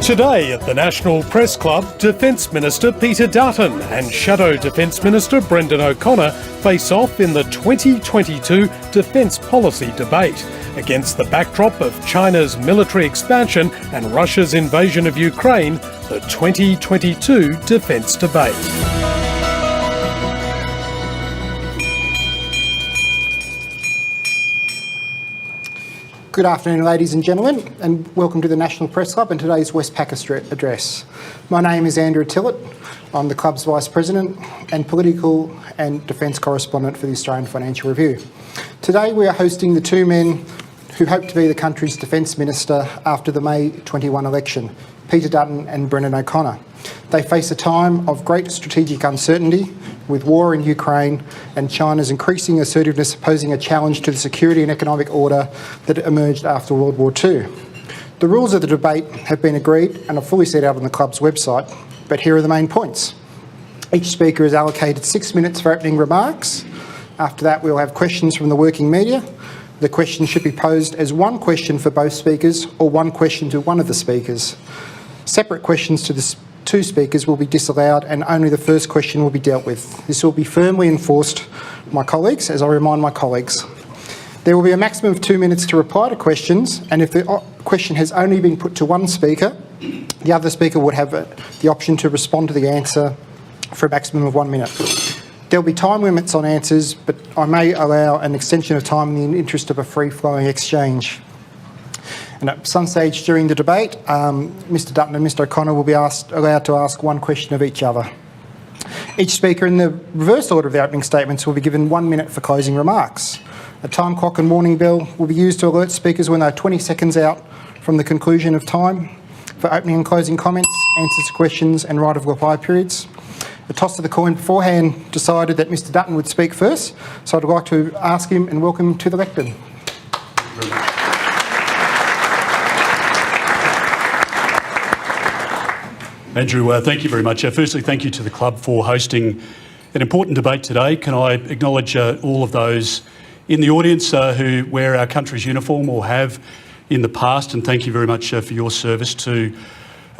Today at the National Press Club, Defence Minister Peter Dutton and Shadow Defence Minister Brendan O'Connor face off in the 2022 defence policy debate against the backdrop of China's military expansion and Russia's invasion of Ukraine, the 2022 defence debate. Good afternoon, ladies and gentlemen, and welcome to the National Press Club and today's Westpac address. My name is Andrew Tillett. I'm the club's Vice President and Political and Defence Correspondent for the Australian Financial Review. Today we are hosting the two men who hope to be the country's Defence Minister after the May 21 election, Peter Dutton and Brendan O'Connor. They face a time of great strategic uncertainty, with war in Ukraine and China's increasing assertiveness posing a challenge to the security and economic order that emerged after World War II. The rules of the debate have been agreed and are fully set out on the club's website, but here are the main points. Each speaker is allocated 6 minutes for opening remarks. After that, we'll have questions from the working media. The question should be posed as one question for both speakers or one question to one of the speakers. Separate questions to the two speakers will be disallowed and only the first question will be dealt with. This will be firmly enforced, my colleagues, as I remind my colleagues. There will be a maximum of 2 minutes to reply to questions, and if the question has only been put to one speaker, the other speaker would have the option to respond to the answer for a maximum of 1 minute. There will be time limits on answers, but I may allow an extension of time in the interest of a free-flowing exchange. And at some stage during the debate, Mr Dutton and Mr O'Connor will be allowed to ask one question of each other. Each speaker in the reverse order of the opening statements will be given 1 minute for closing remarks. A time clock and warning bell will be used to alert speakers when they are 20 seconds out from the conclusion of time for opening and closing comments, answers to questions and right of reply periods. A toss of the coin beforehand decided that Mr Dutton would speak first, so I'd like to ask him and welcome him to the lectern. Andrew, thank you very much. Firstly, thank you to the club for hosting an important debate today. Can I acknowledge all of those in the audience who wear our country's uniform or have in the past, and thank you very much for your service to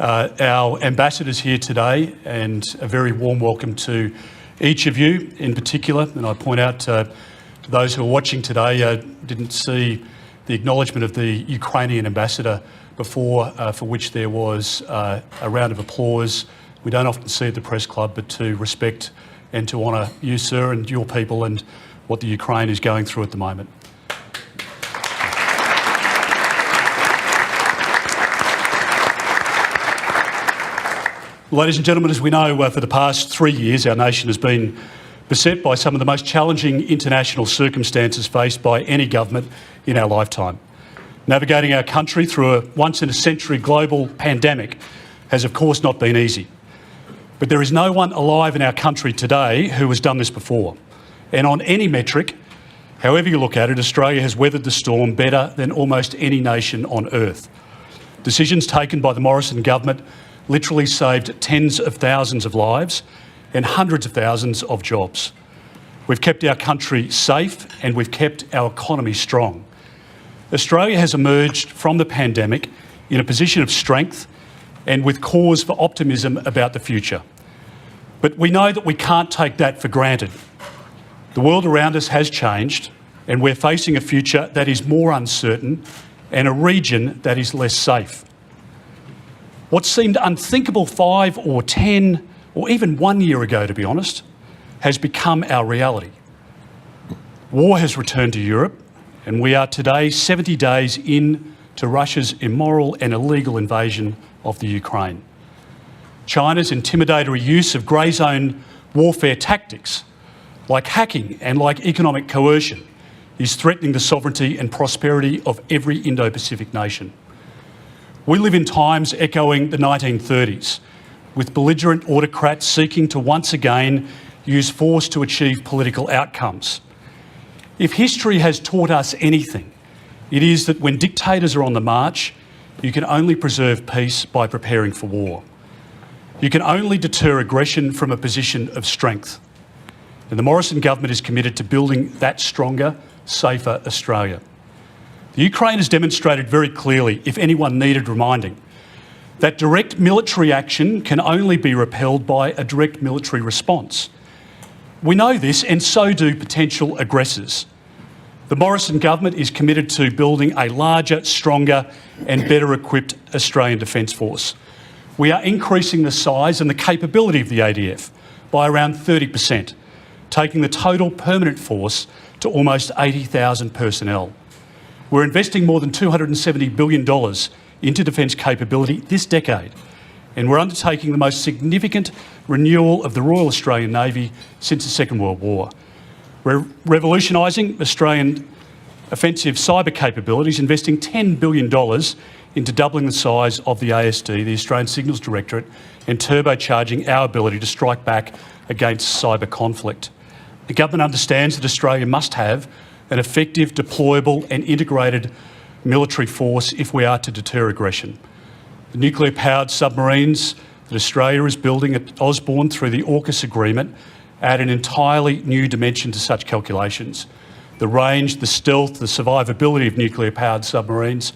our ambassadors here today, and a very warm welcome to each of you in particular. And I point out to those who are watching today, didn't see the acknowledgement of the Ukrainian ambassador before, for which there was a round of applause. We don't often see at the press club, but to respect and to honour you, sir, and your people and what the Ukraine is going through at the moment. Ladies and gentlemen, as we know, for the past 3 years, our nation has been beset by some of the most challenging international circumstances faced by any government in our lifetime. Navigating our country through a once-in-a-century global pandemic has, of course, not been easy. But there is no one alive in our country today who has done this before. And on any metric, however you look at it, Australia has weathered the storm better than almost any nation on earth. Decisions taken by the Morrison government literally saved tens of thousands of lives and hundreds of thousands of jobs. We've kept our country safe and we've kept our economy strong. Australia has emerged from the pandemic in a position of strength and with cause for optimism about the future. But we know that we can't take that for granted. The world around us has changed, and we're facing a future that is more uncertain and a region that is less safe. What seemed unthinkable 5 or 10 or even 1 year ago, to be honest, has become our reality. War has returned to Europe, and we are today 70 days into Russia's immoral and illegal invasion of the Ukraine. China's intimidatory use of grey zone warfare tactics, like hacking and like economic coercion, is threatening the sovereignty and prosperity of every Indo-Pacific nation. We live in times echoing the 1930s, with belligerent autocrats seeking to once again use force to achieve political outcomes. If history has taught us anything, it is that when dictators are on the march, you can only preserve peace by preparing for war. You can only deter aggression from a position of strength. And the Morrison government is committed to building that stronger, safer Australia. The Ukraine has demonstrated very clearly, if anyone needed reminding, that direct military action can only be repelled by a direct military response. We know this, and so do potential aggressors. The Morrison government is committed to building a larger, stronger and better equipped Australian Defence Force. We are increasing the size and the capability of the ADF by around 30%, taking the total permanent force to almost 80,000 personnel. We're investing more than $270 billion into defence capability this decade, and we're undertaking the most significant renewal of the Royal Australian Navy since the Second World War. We're revolutionising Australian offensive cyber capabilities, investing $10 billion into doubling the size of the ASD, the Australian Signals Directorate, and turbocharging our ability to strike back against cyber conflict. The government understands that Australia must have an effective, deployable and integrated military force if we are to deter aggression. The nuclear-powered submarines that Australia is building at Osborne through the AUKUS agreement add an entirely new dimension to such calculations. The range, the stealth, the survivability of nuclear-powered submarines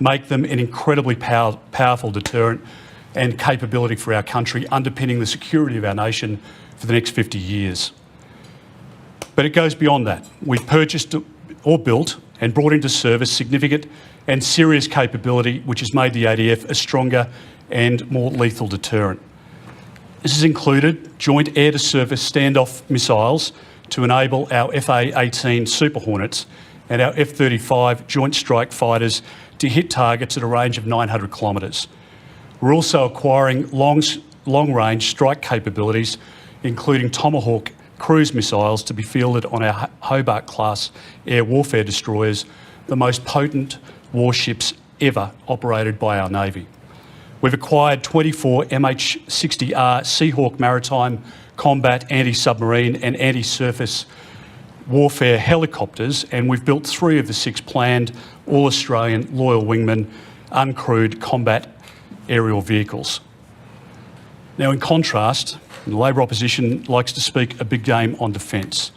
make them an incredibly powerful deterrent and capability for our country, underpinning the security of our nation for the next 50 years. But it goes beyond that. We've purchased or built and brought into service significant and serious capability which has made the ADF a stronger and more lethal deterrent. This has included joint air-to-surface standoff missiles to enable our FA-18 Super Hornets and our F-35 Joint Strike Fighters to hit targets at a range of 900 kilometres. We're also acquiring long-range strike capabilities, including Tomahawk cruise missiles to be fielded on our Hobart-class air warfare destroyers, the most potent warships ever operated by our Navy. We've acquired 24 MH-60R Seahawk maritime combat anti-submarine and anti-surface warfare helicopters, and we've built 3 of the 6 planned all-Australian Loyal Wingman uncrewed combat aerial vehicles. Now, in contrast, the Labor opposition likes to speak a big game on defence.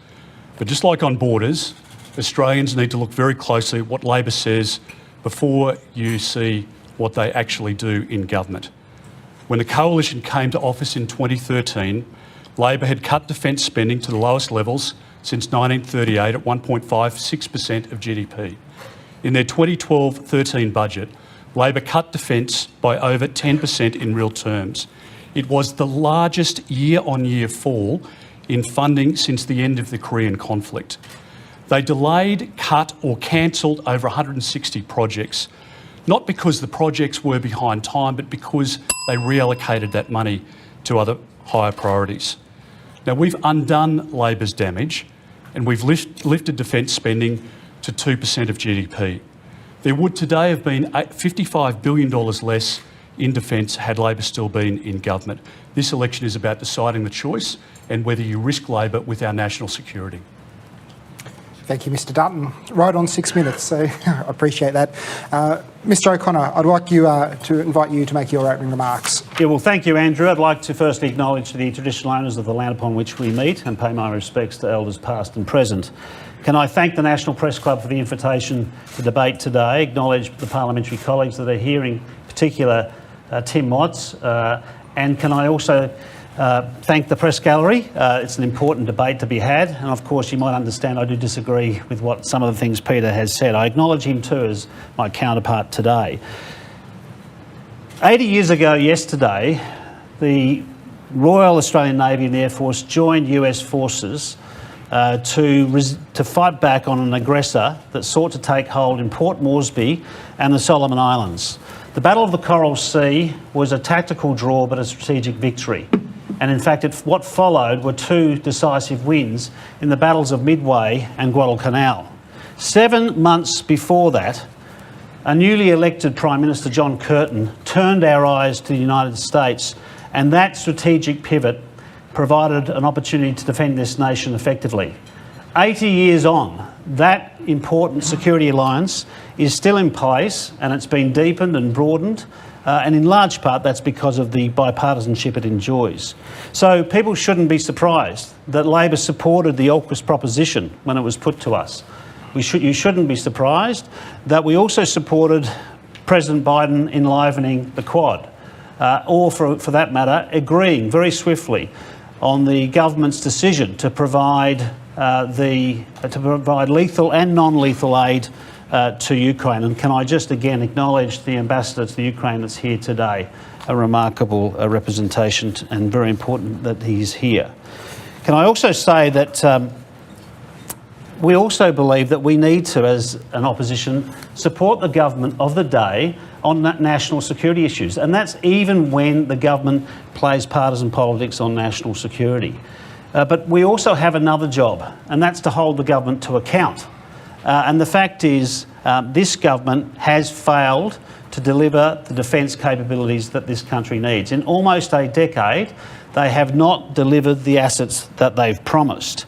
But just like on borders, Australians need to look very closely at what Labor says before you see what they actually do in government. When the Coalition came to office in 2013, Labor had cut defence spending to the lowest levels since 1938 at 1.56% of GDP. In their 2012-13 budget, Labor cut defence by over 10% in real terms. It was the largest year-on-year fall in funding since the end of the Korean conflict. They delayed, cut or cancelled over 160 projects, not because the projects were behind time, but because they reallocated that money to other higher priorities. Now, we've undone Labor's damage and we've lifted defence spending to 2% of GDP. There would today have been $55 billion less in defence had Labor still been in government. This election is about deciding the choice and whether you risk Labor with our national security. Thank you, Mr Dutton. Right on 6 minutes, so I appreciate that. Mr O'Connor, I'd like you to invite you to make your opening remarks. Yeah, well, thank you, Andrew. I'd like to firstly acknowledge the traditional owners of the land upon which we meet and pay my respects to elders past and present. Can I thank the National Press Club for the invitation to debate today, acknowledge the parliamentary colleagues that are here, in particular Tim Watts, and can I also thank the Press Gallery. It's an important debate to be had, and of course you might understand I do disagree with what some of the things Peter has said. I acknowledge him too as my counterpart today. 80 years ago yesterday, the Royal Australian Navy and Air Force joined US forces to fight back on an aggressor that sought to take hold in Port Moresby and the Solomon Islands. The Battle of the Coral Sea was a tactical draw but a strategic victory. And in fact, what followed were 2 decisive wins in the battles of Midway and Guadalcanal. 7 months before that, a newly elected Prime Minister, John Curtin, turned our eyes to the United States, and that strategic pivot provided an opportunity to defend this nation effectively. 80 years on, that important security alliance is still in place, and it's been deepened and broadened, and in large part that's because of the bipartisanship it enjoys. So people shouldn't be surprised that Labor supported the AUKUS proposition when it was put to us. You shouldn't be surprised that we also supported President Biden enlivening the Quad. or for that matter, agreeing very swiftly on the government's decision to provide lethal and non-lethal aid to Ukraine. And can I just again acknowledge the ambassador to the Ukraine that's here today, a remarkable representation, and very important that he's here. Can I also say that we also believe that we need to, as an opposition, support the government of the day on national security issues, and that's even when the government plays partisan politics on national security. But we also have another job, and that's to hold the government to account. And the fact is, this government has failed to deliver the defence capabilities that this country needs. In almost a decade, they have not delivered the assets that they've promised.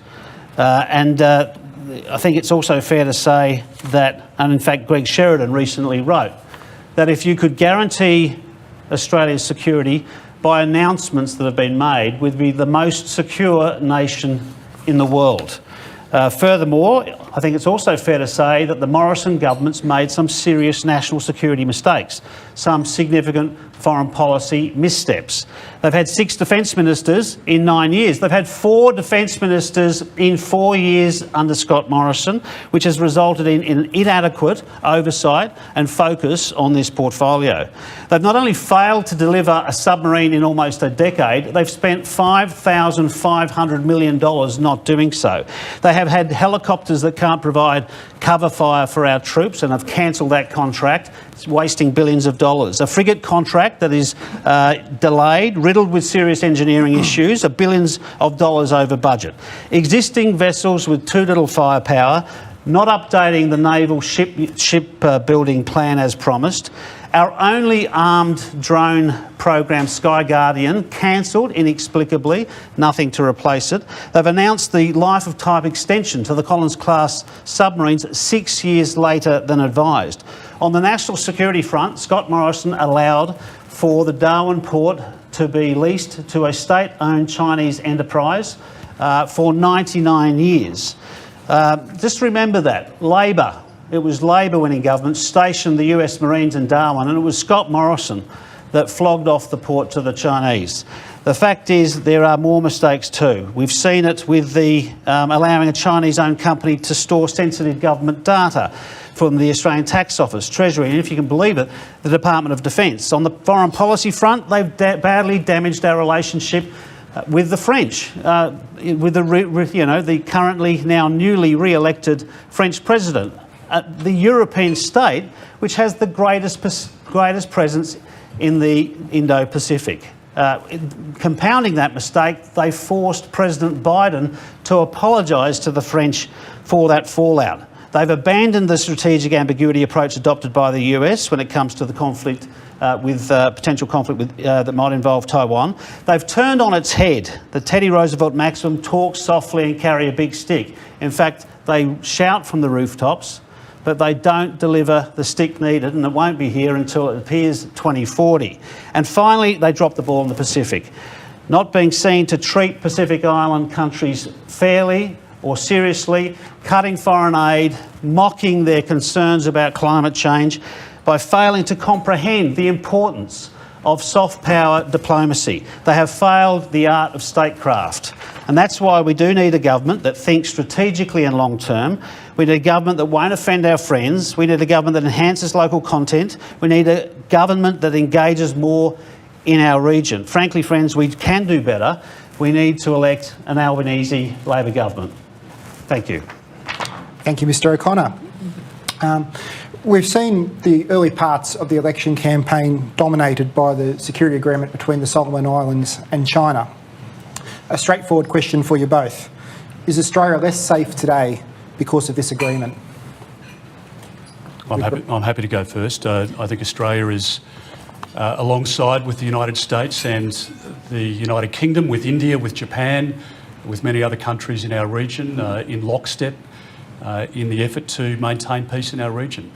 I think it's also fair to say that, and in fact Greg Sheridan recently wrote, that if you could guarantee Australia's security by announcements that have been made, we'd be the most secure nation in the world. Furthermore, I think it's also fair to say that the Morrison government's made some serious national security mistakes, some significant foreign policy missteps. They've had 6 defence ministers in 9 years. They've had 4 defence ministers in 4 years under Scott Morrison, which has resulted in inadequate oversight and focus on this portfolio. They've not only failed to deliver a submarine in almost a decade, they've spent $5,500 million not doing so. They have had helicopters that can't provide cover fire for our troops and have cancelled that contract. It's wasting billions of dollars. A frigate contract that is delayed, riddled with serious engineering issues, billions of dollars over budget. Existing vessels with too little firepower, not updating the naval ship building plan as promised. Our only armed drone program, Sky Guardian, cancelled inexplicably, nothing to replace it. They've announced the life of type extension to the Collins-class submarines 6 years later than advised. On the national security front, Scott Morrison allowed for the Darwin port to be leased to a state-owned Chinese enterprise for 99 years. Just remember that. Labor. It was Labor when in government stationed the US Marines in Darwin, and it was Scott Morrison that flogged off the port to the Chinese. The fact is there are more mistakes too. We've seen it with the allowing a Chinese-owned company to store sensitive government data from the Australian Tax Office, Treasury, and if you can believe it, the Department of Defence. On the foreign policy front, they've badly damaged our relationship with the French, with the currently now newly re-elected French president. The European state, which has the greatest presence in the Indo-Pacific. Compounding that mistake, they forced President Biden to apologise to the French for that fallout. They've abandoned the strategic ambiguity approach adopted by the US when it comes to the conflict potential conflict that might involve Taiwan. They've turned on its head the Teddy Roosevelt maxim, talk softly and carry a big stick. In fact, they shout from the rooftops, but they don't deliver the stick needed, and it won't be here until it appears 2040. And finally, they dropped the ball in the Pacific, not being seen to treat Pacific Island countries fairly or seriously, cutting foreign aid, mocking their concerns about climate change, by failing to comprehend the importance of soft power diplomacy. They have failed the art of statecraft. And that's why we do need a government that thinks strategically and long term. We need a government that won't offend our friends. We need a government that enhances local content. We need a government that engages more in our region. Frankly, friends, we can do better. We need to elect an Albanese Labor government. Thank you. Thank you, Mr O'Connor. We've seen the early parts of the election campaign dominated by the security agreement between the Solomon Islands and China. A straightforward question for you both. Is Australia less safe today because of this agreement? I'm happy to go first. I think Australia is alongside with the United States and the United Kingdom, with India, with Japan, with many other countries in our region, in lockstep in the effort to maintain peace in our region.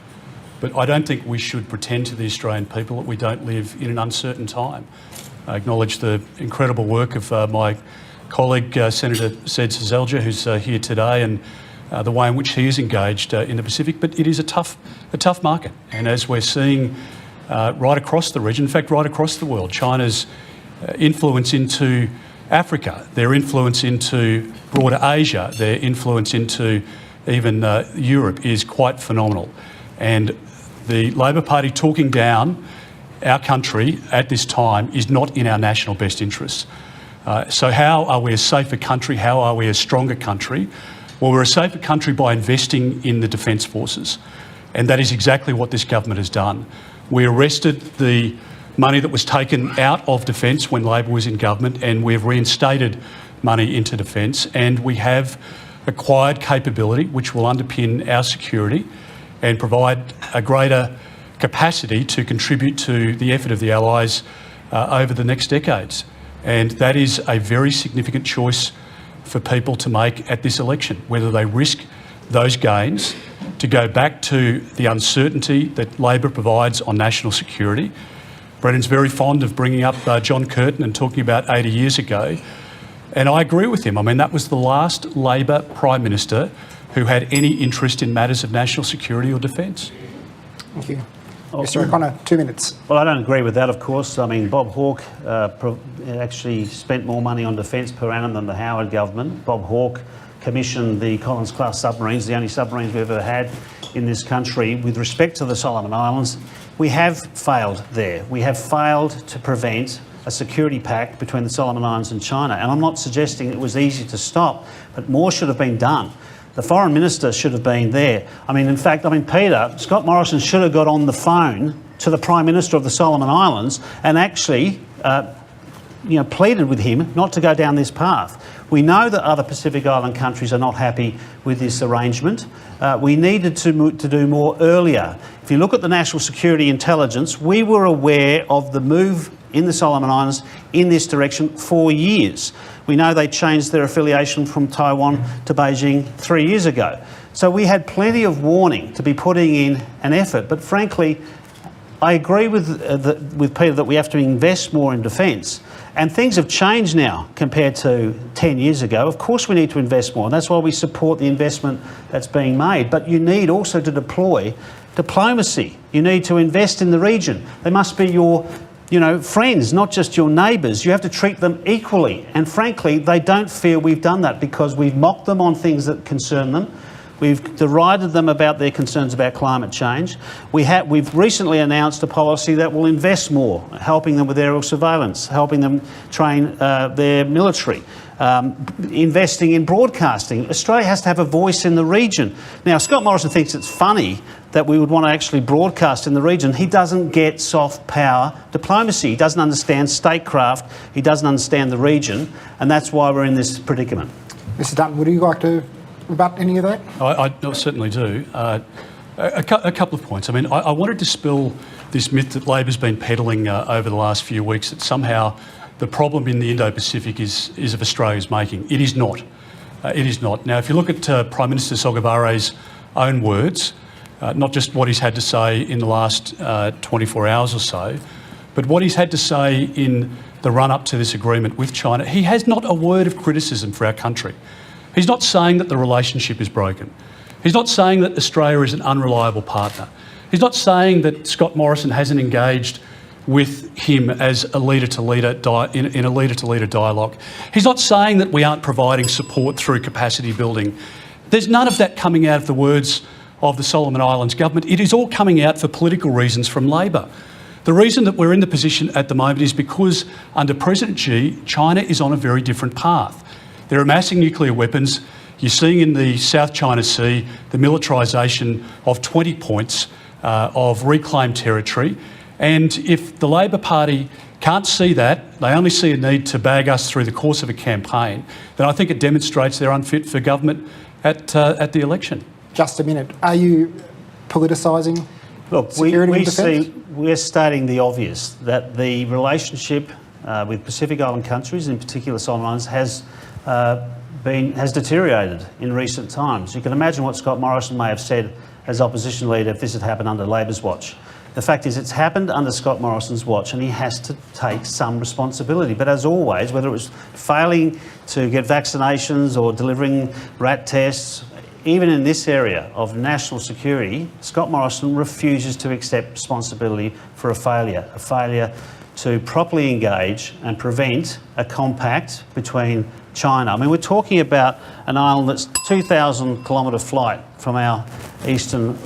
But I don't think we should pretend to the Australian people that we don't live in an uncertain time. I acknowledge the incredible work of my colleague, Senator Zed Seselja, who's here today, and the way in which he is engaged in the Pacific. But it is a tough market. And as we're seeing right across the region, in fact, right across the world. China's influence into Africa, their influence into broader Asia, their influence into even Europe is quite phenomenal. And the Labor Party talking down our country at this time is not in our national best interests. So how are we a safer country? How are we a stronger country? Well, we're a safer country by investing in the Defence Forces. And that is exactly what this government has done. We arrested the money that was taken out of defence when Labor was in government, and we've reinstated money into defence, and we have acquired capability which will underpin our security and provide a greater capacity to contribute to the effort of the Allies over the next decades. And that is a very significant choice for people to make at this election, whether they risk those gains to go back to the uncertainty that Labor provides on national security. Brendan's very fond of bringing up John Curtin and talking about 80 years ago. And I agree with him. I mean, that was the last Labor Prime Minister who had any interest in matters of national security or defence. Thank you. Mr O'Connor, 2 minutes. Well, I don't agree with that, of course. I mean, Bob Hawke actually spent more money on defence per annum than the Howard government. Bob Hawke commissioned the Collins-class submarines, the only submarines we've ever had in this country. With respect to the Solomon Islands, we have failed there. We have failed to prevent a security pact between the Solomon Islands and China. And I'm not suggesting it was easy to stop, but more should have been done. The Foreign Minister should have been there. I mean, in fact, Peter, Scott Morrison should have got on the phone to the Prime Minister of the Solomon Islands and actually pleaded with him not to go down this path. We know that other Pacific Island countries are not happy with this arrangement. We needed to do more earlier. If you look at the National Security Intelligence, we were aware of the move in the Solomon Islands in this direction for years. We know they changed their affiliation from Taiwan to Beijing 3 years ago. So we had plenty of warning to be putting in an effort. But frankly, I agree with Peter that we have to invest more in defence. And things have changed now compared to 10 years ago. Of course we need to invest more, and that's why we support the investment that's being made. But you need also to deploy diplomacy. You need to invest in the region. They must be your friends, not just your neighbours. You have to treat them equally. And frankly, they don't feel we've done that because we've mocked them on things that concern them. We've derided them about their concerns about climate change. We've recently announced a policy that will invest more, helping them with aerial surveillance, helping them train their military, investing in broadcasting. Australia has to have a voice in the region. Now, Scott Morrison thinks it's funny that we would want to actually broadcast in the region. He doesn't get soft power diplomacy. He doesn't understand statecraft. He doesn't understand the region. And that's why we're in this predicament. Mr Dutton, would you like to rebut any of that? I certainly do. A couple of points. I mean, I want to dispel this myth that Labor's been peddling over the last few weeks that somehow the problem in the Indo-Pacific is of Australia's making. It is not. It is not. Now, if you look at Prime Minister Sogavare's own words, not just what he's had to say in the last 24 hours or so, but what he's had to say in the run-up to this agreement with China, he has not a word of criticism for our country. He's not saying that the relationship is broken. He's not saying that Australia is an unreliable partner. He's not saying that Scott Morrison hasn't engaged with him as a leader-to-leader in a leader-to-leader dialogue. He's not saying that we aren't providing support through capacity building. There's none of that coming out of the words of the Solomon Islands government. It is all coming out for political reasons from Labor. The reason that we're in the position at the moment is because under President Xi, China is on a very different path. They're amassing nuclear weapons. You're seeing in the South China Sea the militarisation of 20 points of reclaimed territory. And if the Labor Party can't see that, they only see a need to bag us through the course of a campaign, then I think it demonstrates they're unfit for government at the election. Just a minute. Are you politicising security and defence? We're stating the obvious, that the relationship with Pacific Island countries, in particular Solomon Islands, has deteriorated in recent times. You can imagine what Scott Morrison may have said as opposition leader if this had happened under Labor's watch. The fact is it's happened under Scott Morrison's watch and he has to take some responsibility. But as always, whether it was failing to get vaccinations or delivering rat tests, even in this area of national security, Scott Morrison refuses to accept responsibility for a failure to properly engage and prevent a compact between China. I mean, we're talking about an island that's 2,000 kilometre flight from our eastern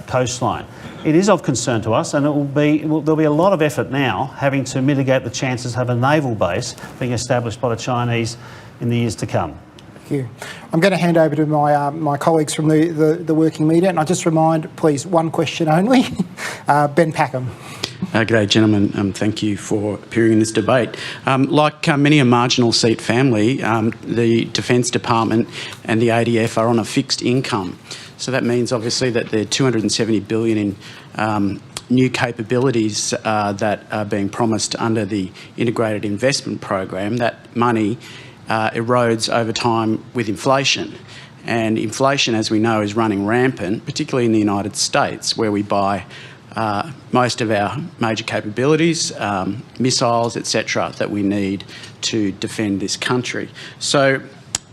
coastline. It is of concern to us, and there'll be a lot of effort now having to mitigate the chances of a naval base being established by the Chinese in the years to come. Thank you. I'm going to hand over to my colleagues from the working media, and I just remind, please, one question only. Ben Packham. G'day, gentlemen. Thank you for appearing in this debate. Like many a marginal seat family, the Defence Department and the ADF are on a fixed income. So that means, obviously, that the $270 billion in new capabilities that are being promised under the Integrated Investment Program, that money erodes over time with inflation. And inflation, as we know, is running rampant, particularly in the United States, where we buy most of our major capabilities, missiles, etc., that we need to defend this country. So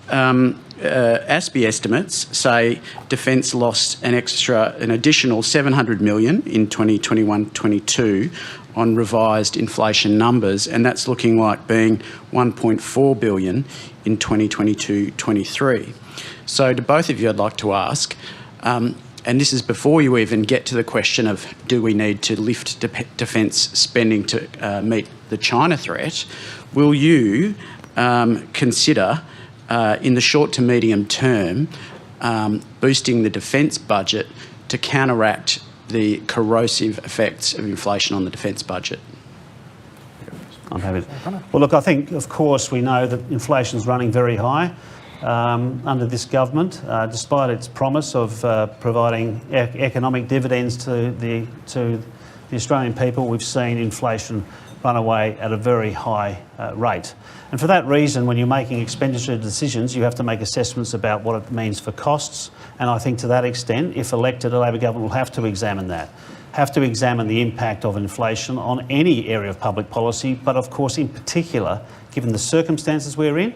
ASPI estimates say Defence lost an additional $700 million in 2021-22 on revised inflation numbers, and that's looking like being $1.4 billion in 2022-23. So to both of you, I'd like to ask, and this is before you even get to the question of do we need to lift defence spending to meet the China threat, will you consider in the short to medium term boosting the defence budget to counteract the corrosive effects of inflation on the defence budget? I'm happy. Well, look, I think, of course, we know that inflation's running very high under this government, despite its promise of providing economic dividends to the Australian people. We've seen inflation run away at a very high rate. And for that reason, when you're making expenditure decisions, you have to make assessments about what it means for costs. And I think to that extent, if elected, a Labor government will have to examine that, have to examine the impact of inflation on any area of public policy, but of course, in particular, given the circumstances we're in,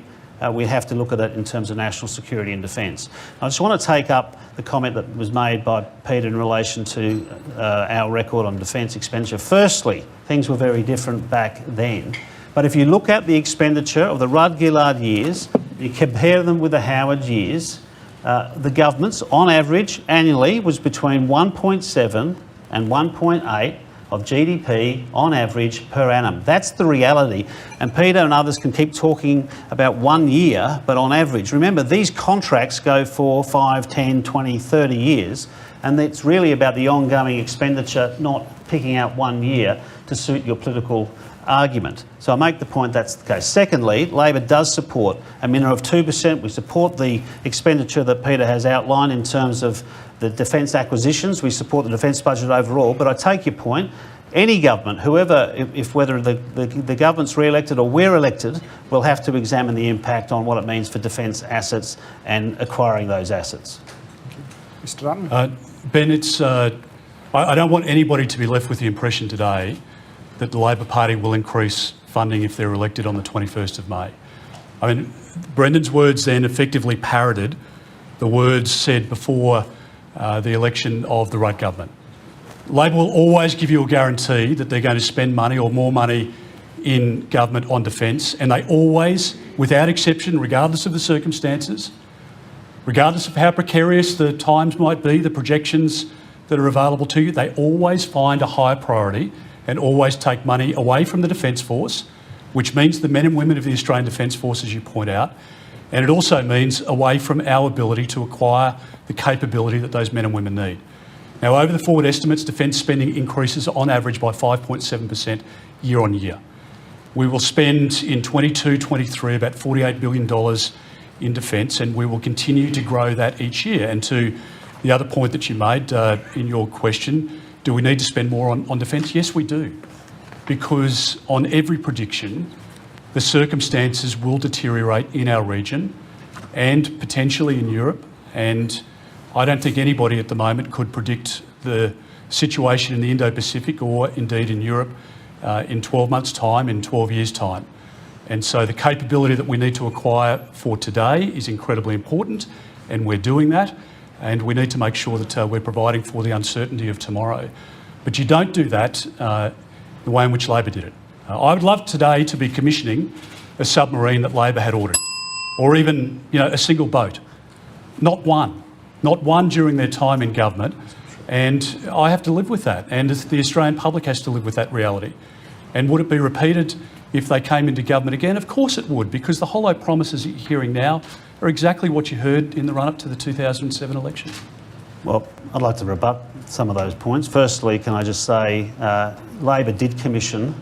we have to look at it in terms of national security and defence. I just want to take up the comment that was made by Peter in relation to our record on defence expenditure. Firstly, things were very different back then. But if you look at the expenditure of the Rudd-Gillard years, you compare them with the Howard years, the government's, on average, annually, was between 1.7 and 1.8 of GDP on average per annum. That's the reality. And Peter and others can keep talking about 1 year, but on average. Remember, these contracts go for 5, 10, 20, 30 years, and it's really about the ongoing expenditure, not picking out 1 year to suit your political argument. So I make the point that's the case. Secondly, Labor does support a minimum of 2%. We support the expenditure that Peter has outlined in terms of the defence acquisitions. We support the defence budget overall. But I take your point. Any government, whoever, whether the government's re-elected or we're elected, will have to examine the impact on what it means for defence assets and acquiring those assets. Mr. Dutton. Ben, I don't want anybody to be left with the impression today that the Labor Party will increase funding if they're elected on the 21st of May. I mean, Brendan's words then effectively parroted the words said before the election of the Rudd government. Labor will always give you a guarantee that they're going to spend money or more money in government on defence, and they always, without exception, regardless of the circumstances, regardless of how precarious the times might be, the projections that are available to you, they always find a higher priority and always take money away from the Defence Force, which means the men and women of the Australian Defence Force, as you point out, and it also means away from our ability to acquire the capability that those men and women need. Now, over the forward estimates, defence spending increases on average by 5.7% year on year. We will spend in 22-23 about $48 billion in defence, and we will continue to grow that each year. And to the other point that you made in your question, do we need to spend more on defence? Yes, we do. Because on every prediction, the circumstances will deteriorate in our region and potentially in Europe. And I don't think anybody at the moment could predict the situation in the Indo-Pacific or indeed in Europe in 12 months' time, in 12 years' time. And so the capability that we need to acquire for today is incredibly important. and we're doing that. And we need to make sure that we're providing for the uncertainty of tomorrow. But you don't do that the way in which Labor did it. I would love today to be commissioning a submarine that Labor had ordered, or even a single boat. Not one during their time in government. And I have to live with that, and the Australian public has to live with that reality. And would it be repeated if they came into government again? Of course it would, because the hollow promises that you're hearing now are exactly what you heard in the run-up to the 2007 election. Well, I'd like to rebut some of those points. Firstly, can I just say Labor did commission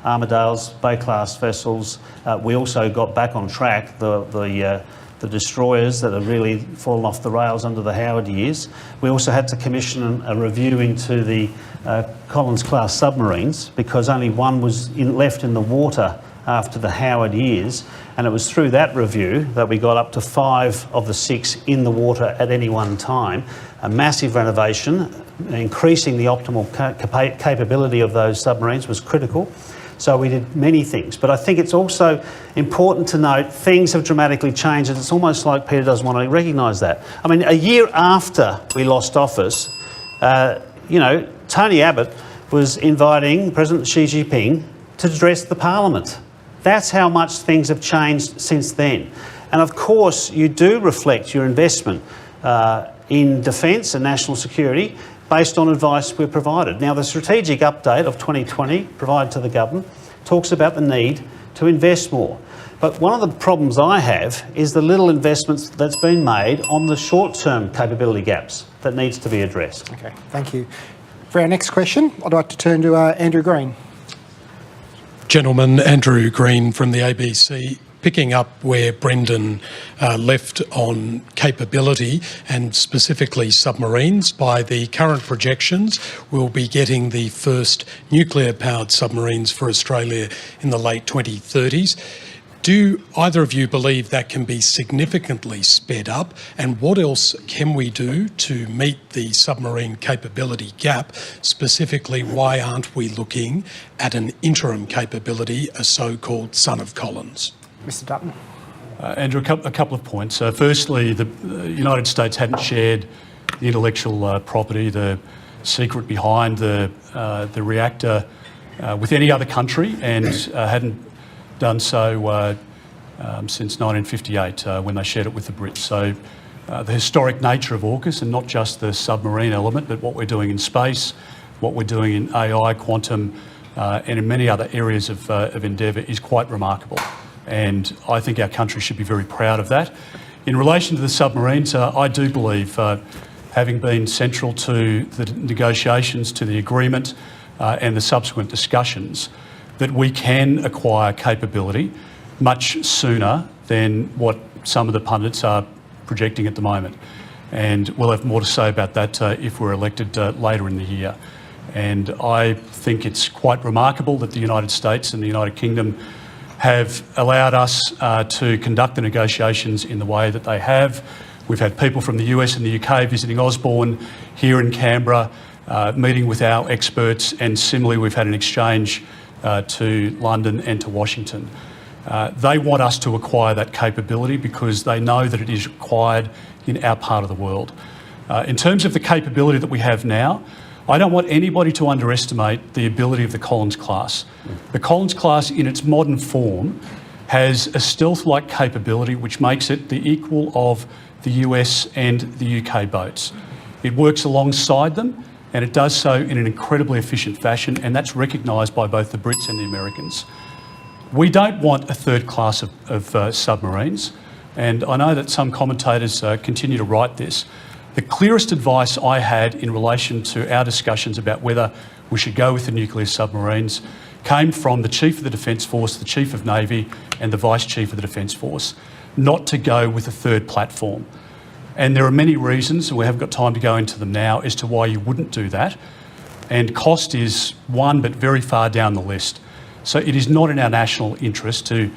Armidale's Bay-class vessels. We also got back on track the destroyers that have really fallen off the rails under the Howard years. We also had to commission a review into the Collins-class submarines because only one was left in the water after the Howard years, and it was through that review that we got up to 5 of the 6 in the water at any one time. A massive renovation, increasing the optimal capability of those submarines was critical. So we did many things, but I think it's also important to note things have dramatically changed, and it's almost like Peter doesn't want to recognise that. I mean, a year after we lost office, Tony Abbott was inviting President Xi Jinping to address the Parliament. That's how much things have changed since then. And of course, you do reflect your investment in defence and national security based on advice we're provided. Now, the strategic update of 2020 provided to the government talks about the need to invest more. But one of the problems I have is the little investments that's been made on the short-term capability gaps that needs to be addressed. Okay, thank you. For our next question, I'd like to turn to Andrew Green. Gentleman, Andrew Green from the ABC. Picking up where Brendan left on capability and specifically submarines, by the current projections, we'll be getting the first nuclear-powered submarines for Australia in the late 2030s. Do either of you believe that can be significantly sped up? And what else can we do to meet the submarine capability gap? Specifically, why aren't we looking at an interim capability, a so-called son of Collins? Mr Dutton. Andrew, a couple of points. Firstly, the United States hadn't shared the intellectual property, the secret behind the reactor with any other country, and hadn't done so since 1958 when they shared it with the Brits. So the historic nature of AUKUS, and not just the submarine element, but what we're doing in space, what we're doing in AI, quantum, and in many other areas of endeavour is quite remarkable. And I think our country should be very proud of that. In relation to the submarines, I do believe, having been central to the negotiations, to the agreement and the subsequent discussions, that we can acquire capability much sooner than what some of the pundits are projecting at the moment. And we'll have more to say about that if we're elected later in the year. And I think it's quite remarkable that the United States and the United Kingdom have allowed us to conduct the negotiations in the way that they have. We've had people from the US and the UK visiting Osborne here in Canberra, meeting with our experts, and similarly we've had an exchange to London and to Washington. They want us to acquire that capability because they know that it is required in our part of the world. In terms of the capability that we have now, I don't want anybody to underestimate the ability of the Collins class. The Collins class in its modern form has a stealth-like capability which makes it the equal of the US and the UK boats. It works alongside them, and it does so in an incredibly efficient fashion, and that's recognised by both the Brits and the Americans. We don't want a third class of submarines, and I know that some commentators continue to write this. The clearest advice I had in relation to our discussions about whether we should go with the nuclear submarines came from the Chief of the Defence Force, the Chief of Navy and the Vice Chief of the Defence Force, not to go with a third platform. And there are many reasons, and we haven't got time to go into them now, as to why you wouldn't do that. And cost is one, but very far down the list. So it is not in our national interest to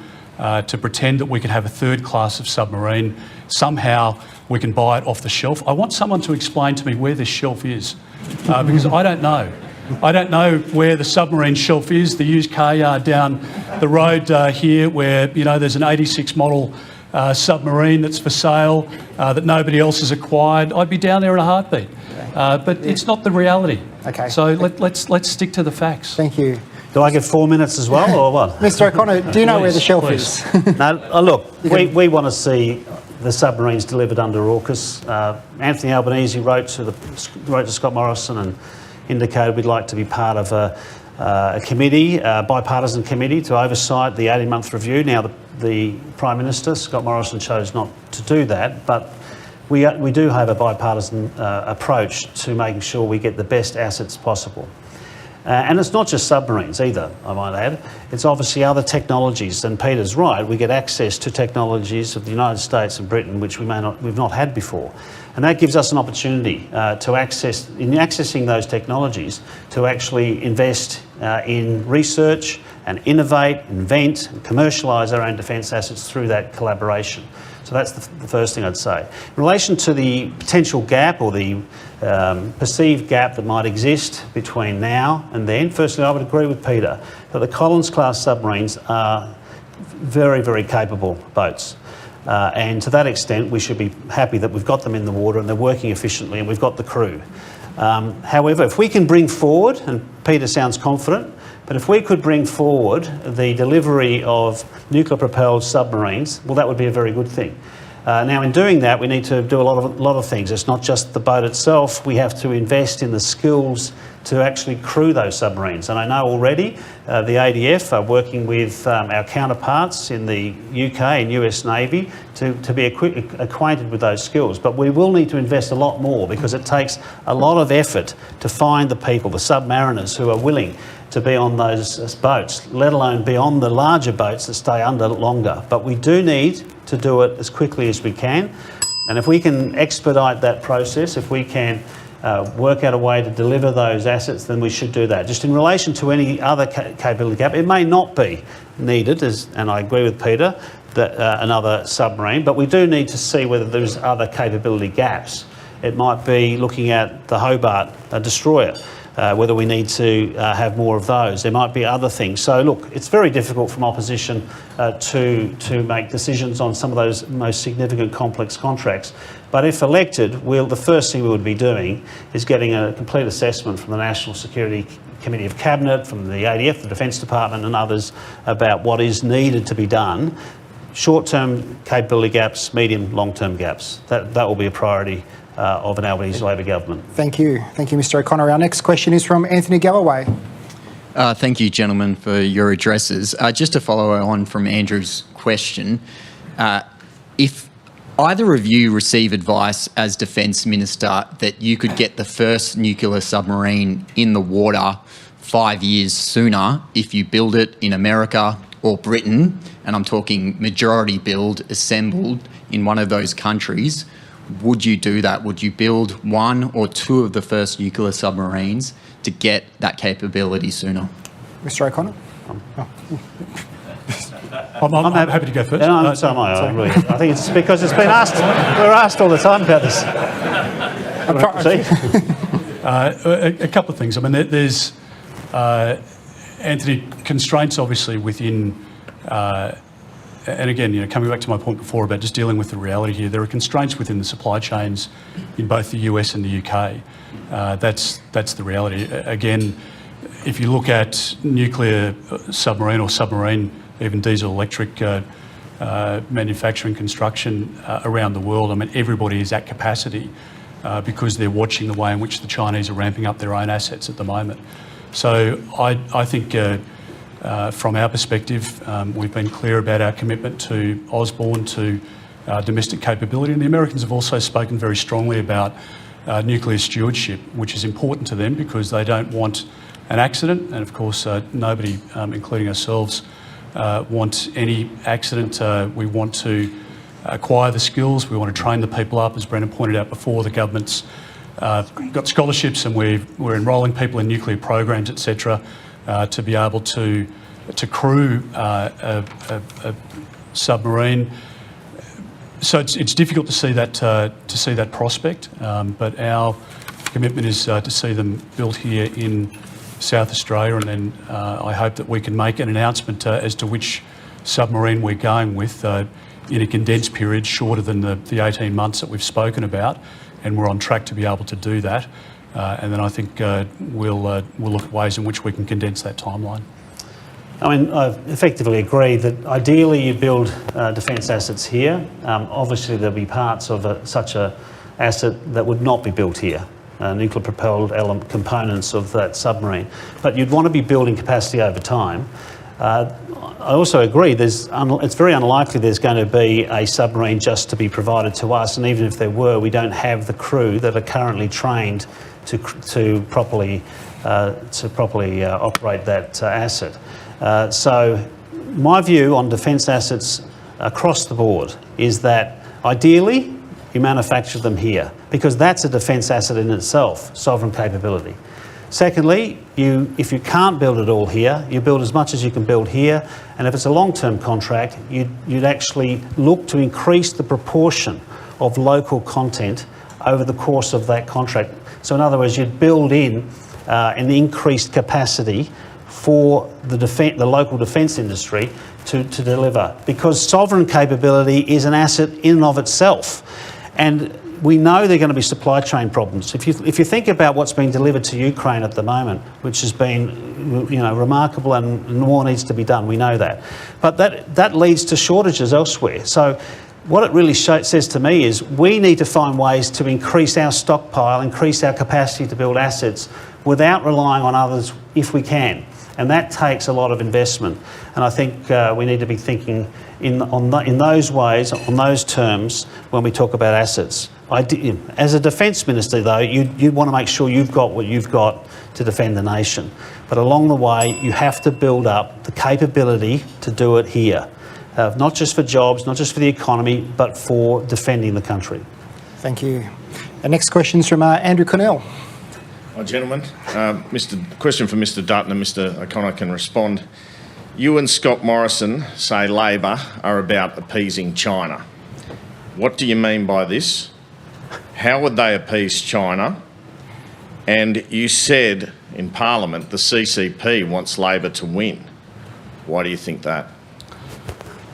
pretend that we can have a third class of submarine. Somehow we can buy it off the shelf. I want someone to explain to me where this shelf is, because I don't know. I don't know where the submarine shelf is. The used car yard down the road here, where there's an 86 model submarine that's for sale that nobody else has acquired, I'd be down there in a heartbeat. But it's not the reality. Okay. So let's stick to the facts. Thank you. Do I get 4 minutes as well, or what? Mr O'Connor, do you know where the shelf Please. is? No, look, we want to see the submarines delivered under AUKUS. Anthony Albanese wrote to Scott Morrison and indicated we'd like to be part of a committee, a bipartisan committee, to oversight the 18-month review. Now, the Prime Minister, Scott Morrison, chose not to do that, but we do have a bipartisan approach to making sure we get the best assets possible. And it's not just submarines either, I might add. It's obviously other technologies, and Peter's right, we get access to technologies of the United States and Britain which we've not had before. And that gives us an opportunity accessing those technologies, to actually invest in research and innovate, invent and commercialise our own defence assets through that collaboration. So that's the first thing I'd say. In relation to the potential gap, or the perceived gap that might exist between now and then, firstly I would agree with Peter that the Collins-class submarines are very, very capable boats. And to that extent we should be happy that we've got them in the water and they're working efficiently and we've got the crew. However, if we can bring forward, and Peter sounds confident, but if we could bring forward the delivery of nuclear-propelled submarines, well, that would be a very good thing. Now, in doing that, we need to do a lot of things. It's not just the boat itself. We have to invest in the skills to actually crew those submarines. And I know already the ADF are working with our counterparts in the UK and US Navy to be acquainted with those skills. But we will need to invest a lot more, because it takes a lot of effort to find the people, the submariners, who are willing to be on those boats, let alone be on the larger boats that stay under longer. But we do need to do it as quickly as we can. And if we can expedite that process, if we can work out a way to deliver those assets, then we should do that. Just in relation to any other capability gap, it may not be needed, and I agree with Peter, that another submarine, but we do need to see whether there's other capability gaps. It might be looking at the Hobart destroyer, whether we need to have more of those. There might be other things. So look, it's very difficult from opposition to make decisions on some of those most significant complex contracts. But if elected, the first thing we would be doing is getting a complete assessment from the National Security Committee of Cabinet, from the ADF, the Defence Department and others, about what is needed to be done. Short-term capability gaps, medium, long-term gaps. That will be a priority of an Albanese Labor government. Thank you. Thank you, Mr O'Connor. Our next question is from Anthony Galloway. Thank you, gentlemen, for your addresses. Just to follow on from Andrew's question, if either of you receive advice as Defence Minister that you could get the first nuclear submarine in the water 5 years sooner if you build it in America or Britain, and I'm talking majority build, assembled in one of those countries, would you do that? Would you build one or two of the first nuclear submarines to get that capability sooner? Mr O'Connor? I'm happy to go first. No, so am I. Really. I think it's because it's been asked. We're asked all the time about this. A couple of things. I mean, there's Anthony, constraints obviously within. And again, coming back to my point before about just dealing with the reality here, there are constraints within the supply chains in both the US and the UK. That's the reality. Again, if you look at nuclear submarine or submarine, even diesel-electric manufacturing construction around the world, I mean, everybody is at capacity because they're watching the way in which the Chinese are ramping up their own assets at the moment. So I think from our perspective, we've been clear about our commitment to Osborne, to domestic capability, and the Americans have also spoken very strongly about nuclear stewardship, which is important to them because they don't want an accident, and of course nobody, including ourselves, want any accident. We want to acquire the skills, we want to train the people up. As Brendan pointed out before, the government's got scholarships and we're enrolling people in nuclear programs, etc., to be able to crew a submarine. So it's difficult to see that prospect, but our commitment is to see them built here in South Australia, and then I hope that we can make an announcement as to which submarine we're going with in a condensed period shorter than the 18 months that we've spoken about, and we're on track to be able to do that. And then I think we'll look at ways in which we can condense that timeline. I mean, I effectively agree that ideally you build defence assets here. Obviously there'll be parts of such a asset that would not be built here, nuclear propelled components of that submarine. But you'd want to be building capacity over time. I also agree it's very unlikely there's going to be a submarine just to be provided to us, and even if there were, we don't have the crew that are currently trained to properly operate that asset. So my view on defence assets across the board is that ideally you manufacture them here, because that's a defence asset in itself, sovereign capability. Secondly, if you can't build it all here, you build as much as you can build here, and if it's a long-term contract, you'd actually look to increase the proportion of local content over the course of that contract. So in other words, you'd build in an increased capacity for the local defence industry to deliver, because sovereign capability is an asset in and of itself. And we know there are going to be supply chain problems. If you think about what's being delivered to Ukraine at the moment, which has been, remarkable, and more needs to be done, we know that. But that leads to shortages elsewhere. So what it really says to me is we need to find ways to increase our stockpile, increase our capacity to build assets without relying on others if we can. And that takes a lot of investment. And I think we need to be thinking in those ways, on those terms, when we talk about assets. As a defence minister, though, you want to make sure you've got what you've got to defend the nation. But along the way, you have to build up the capability to do it here. Not just for jobs, not just for the economy, but for defending the country. Thank you. The next question is from Andrew Cornell. Hi, gentlemen. Question for Mr Dutton, and Mr O'Connor can respond. You and Scott Morrison say Labor are about appeasing China. What do you mean by this? How would they appease China? And you said in Parliament the CCP wants Labor to win. Why do you think that?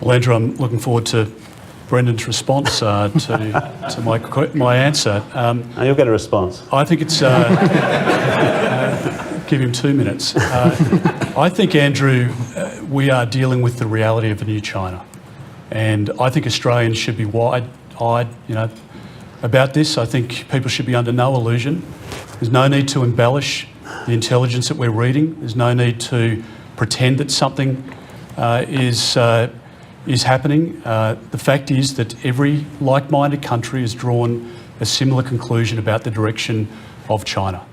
Well, Andrew, I'm looking forward to Brendan's response to my answer. You'll get a response. I think it's... give him 2 minutes. I think, Andrew, we are dealing with the reality of a new China. And I think Australians should be wide-eyed, about this. I think people should be under no illusion. There's no need to embellish the intelligence that we're reading. There's no need to pretend that something is happening. The fact is that every like-minded country has drawn a similar conclusion about the direction of China.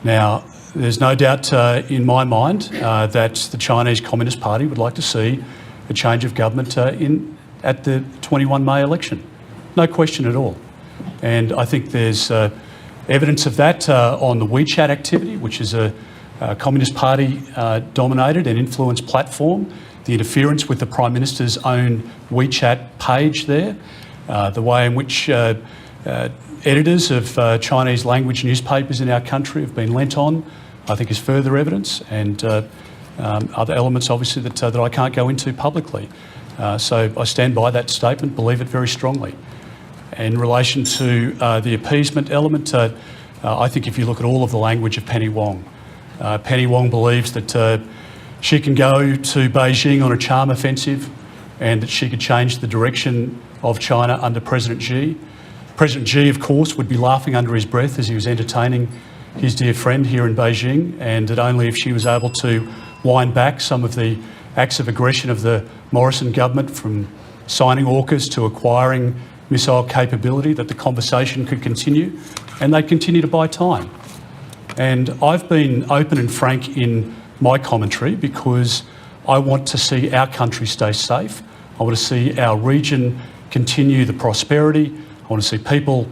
Now, there's no doubt in my mind that the Chinese Communist Party would like to see a change of government at the 21 May election. No question at all. And I think there's evidence of that on the WeChat activity, which is a Communist Party dominated and influenced platform. The interference with the Prime Minister's own WeChat page there, the way in which editors of Chinese language newspapers in our country have been lent on, I think is further evidence, and other elements obviously that I can't go into publicly. So I stand by that statement, believe it very strongly. In relation to the appeasement element, I think if you look at all of the language of Penny Wong believes that she can go to Beijing on a charm offensive and that she could change the direction of China under President Xi. President Xi, of course, would be laughing under his breath as he was entertaining his dear friend here in Beijing, and that only if she was able to wind back some of the acts of aggression of the Morrison government, from signing AUKUS to acquiring missile capability, that the conversation could continue, and they'd continue to buy time. And I've been open and frank in my commentary because I want to see our country stay safe. I want to see our region continue the prosperity. I want to see people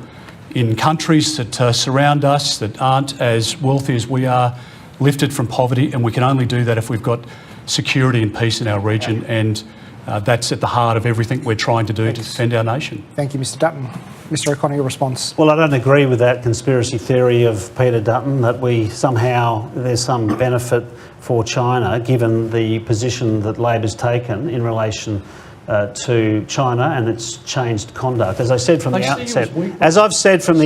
in countries that surround us that aren't as wealthy as we are lifted from poverty, and we can only do that if we've got security and peace in our region, and that's at the heart of everything we're trying to do to defend our nation. Thank you, Mr Dutton. Mr O'Connor, your response. Well, I don't agree with that conspiracy theory of Peter Dutton that there's some benefit for China given the position that Labor's taken in relation to China and its changed conduct. As I said from the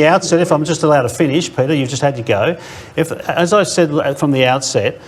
outset, if I'm just allowed to finish, Peter, you've just had to go. As I said from the outset,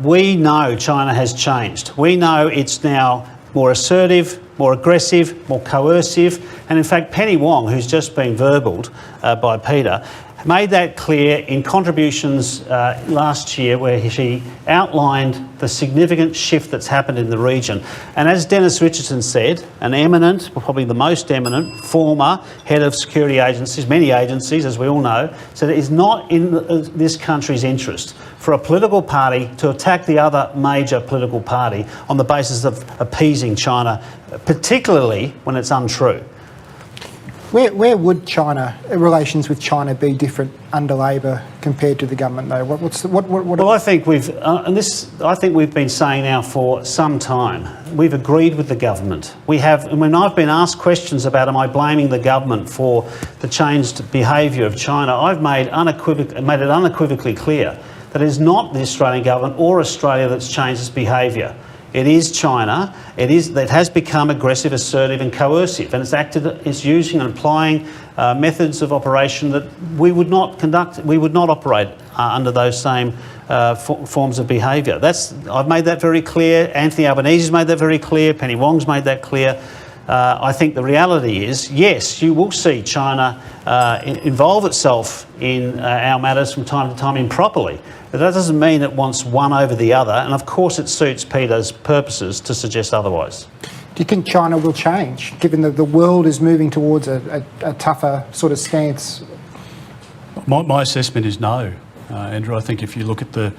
we know China has changed. We know it's now more assertive, more aggressive, more coercive, and in fact Penny Wong, who's just been verbaled by Peter, made that clear in contributions last year where she outlined the significant shift that's happened in the region. And as Dennis Richardson said, an eminent, probably the most eminent, former head of security agencies, many agencies as we all know, said it is not in this country's interest for a political party to attack the other major political party on the basis of appeasing China, particularly when it's untrue. Where would relations with China be different under Labor compared to the government, though? Well, I think we've been saying now for some time. We've agreed with the government. We have, and when I've been asked questions about am I blaming the government for the changed behaviour of China, I've made it unequivocally clear that it is not the Australian government or Australia that's changed its behaviour. It is China. It has become aggressive, assertive and coercive, and it's using and applying methods of operation that we would not operate under those same forms of behaviour. I've made that very clear. Anthony Albanese's made that very clear. Penny Wong's made that clear. I think the reality is, yes, you will see China involve itself in our matters from time to time improperly. But that doesn't mean it wants one over the other, and of course it suits Peter's purposes to suggest otherwise. Do you think China will change, given that the world is moving towards a tougher sort of stance? My assessment is no, Andrew. I think if you look at the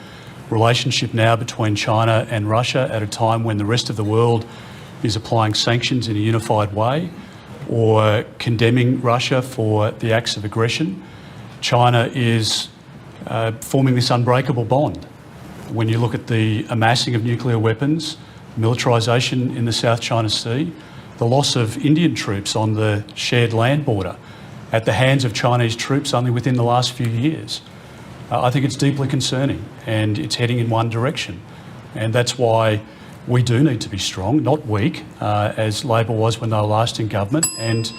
relationship now between China and Russia at a time when the rest of the world is applying sanctions in a unified way or condemning Russia for the acts of aggression, China is forming this unbreakable bond. When you look at the amassing of nuclear weapons, militarisation in the South China Sea, the loss of Indian troops on the shared land border at the hands of Chinese troops only within the last few years, I think it's deeply concerning, and it's heading in one direction. And that's why we do need to be strong, not weak, as Labor was when they were last in government, and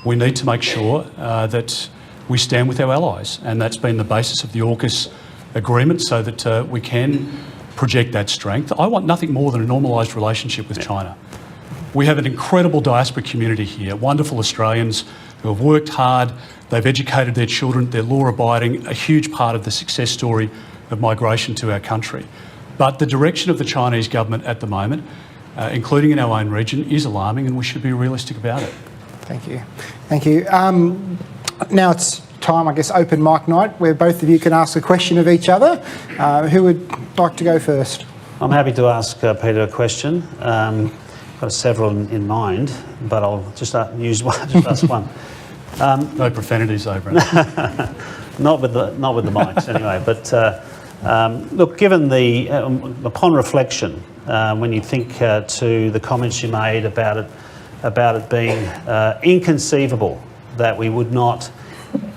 we need to make sure that we stand with our allies, and that's been the basis of the AUKUS agreement so that we can project that strength. I want nothing more than a normalised relationship with China. We have an incredible diaspora community here, wonderful Australians who have worked hard, they've educated their children, they're law-abiding, a huge part of the success story of migration to our country. But the direction of the Chinese government at the moment, including in our own region, is alarming, and we should be realistic about it. Thank you. Thank you. Now it's time, I guess, open mic night, where both of you can ask a question of each other. Who would like to go first? I'm happy to ask Peter a question. Got several in mind, but I'll just use one. Just ask one. No profanities, though, Brendan. Not with the mics, anyway. But look, given upon reflection, when you think to the comments you made about it being inconceivable that we would not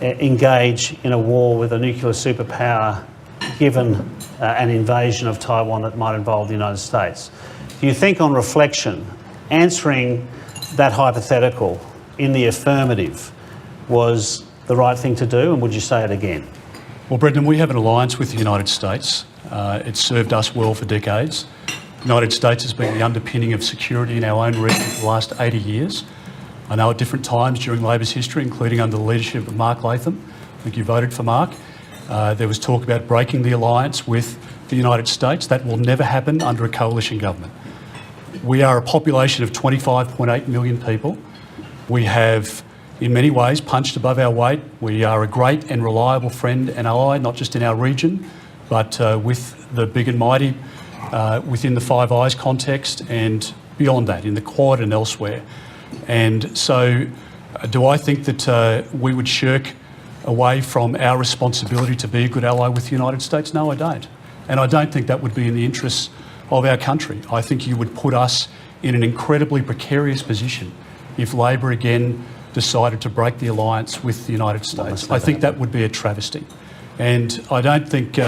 engage in a war with a nuclear superpower given an invasion of Taiwan that might involve the United States. Do you think on reflection, answering that hypothetical in the affirmative was the right thing to do, and would you say it again? Well, Brendan, we have an alliance with the United States. It's served us well for decades. The United States has been the underpinning of security in our own region for the last 80 years. I know at different times during Labor's history, including under the leadership of Mark Latham, I think you voted for Mark, there was talk about breaking the alliance with the United States. That will never happen under a coalition government. We are a population of 25.8 million people. We have, in many ways, punched above our weight. We are a great and reliable friend and ally, not just in our region, but with the big and mighty within the Five Eyes context and beyond that, in the Quad and elsewhere. And so do I think that we would shirk away from our responsibility to be a good ally with the United States? No, I don't. And I don't think that would be in the interests of our country. I think you would put us in an incredibly precarious position if Labor again decided to break the alliance with the United States. I think that would be a travesty. And I don't think...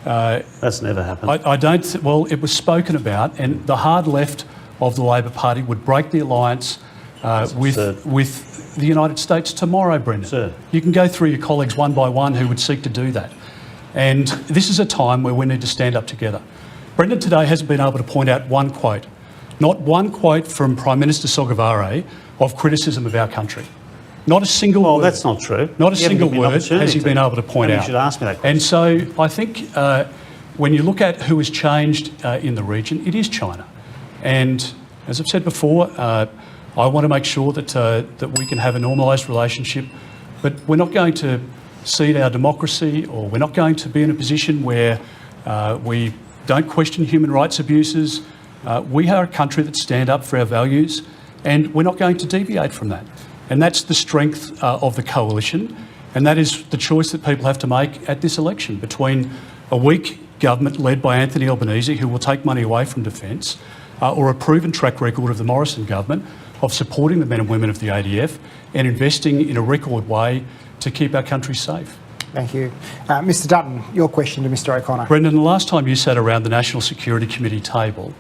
That's never happened. Well, it was spoken about, and the hard left of the Labor Party would break the alliance with the United States tomorrow, Brendan. Sir. You can go through your colleagues one by one who would seek to do that. And this is a time where we need to stand up together. Brendan today hasn't been able to point out one quote, not one quote from Prime Minister Sogavare of criticism of our country. Not a single word. That's not true. Not a single word has he been able to point out. You should ask me that question. And so I think when you look at who has changed in the region, it is China. And as I've said before, I want to make sure that we can have a normalised relationship, but we're not going to cede our democracy, or we're not going to be in a position where we don't question human rights abuses. We are a country that stand up for our values, and we're not going to deviate from that. And that's the strength of the coalition, and that is the choice that people have to make at this election between a weak government led by Anthony Albanese, who will take money away from defence, or a proven track record of the Morrison government of supporting the men and women of the ADF and investing in a record way to keep our country safe. Thank you. Mr Dutton, your question to Mr O'Connor. Brendan, the last time you sat around the National Security Committee table,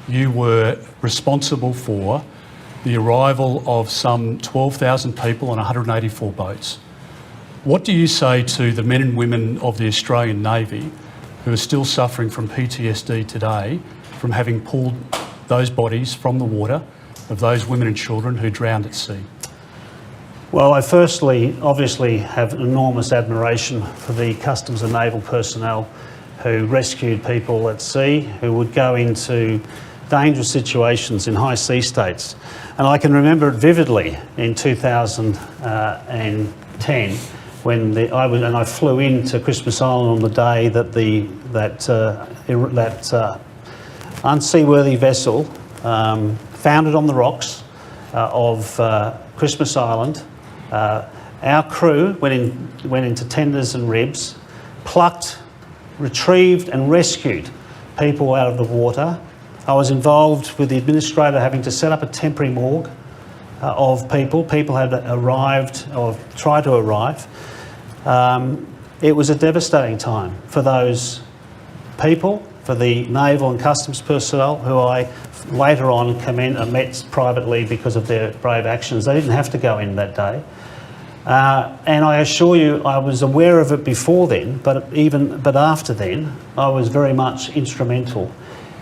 you were responsible for the arrival of some 12,000 people on 184 boats. What do you say to the men and women of the Australian Navy who are still suffering from PTSD today from having pulled those bodies from the water of those women and children who drowned at sea? Well, I firstly obviously have enormous admiration for the Customs and Naval personnel who rescued people at sea, who would go into dangerous situations in high sea states. And I can remember it vividly in 2010 when I flew into Christmas Island on the day that that unseaworthy vessel foundered on the rocks of Christmas Island. Our crew went into tenders and ribs, plucked, retrieved and rescued people out of the water. I was involved with the administrator having to set up a temporary morgue of people. People had arrived or tried to arrive. It was a devastating time for those people, for the naval and customs personnel who I later on met privately because of their brave actions. They didn't have to go in that day. And I assure you, I was aware of it before then, but after then, I was very much instrumental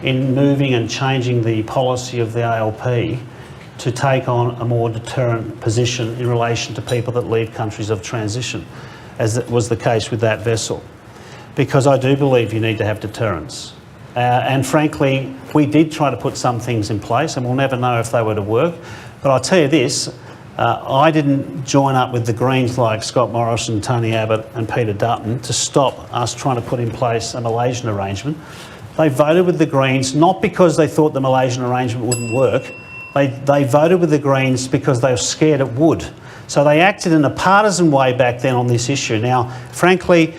in moving and changing the policy of the ALP to take on a more deterrent position in relation to people that leave countries of transition, as it was the case with that vessel. Because I do believe you need to have deterrence. And frankly, we did try to put some things in place, and we'll never know if they were to work. But I'll tell you this, I didn't join up with the Greens like Scott Morrison, Tony Abbott and Peter Dutton to stop us trying to put in place a Malaysian arrangement. They voted with the Greens not because they thought the Malaysian arrangement wouldn't work. They voted with the Greens because they were scared it would. So they acted in a partisan way back then on this issue. Now, frankly,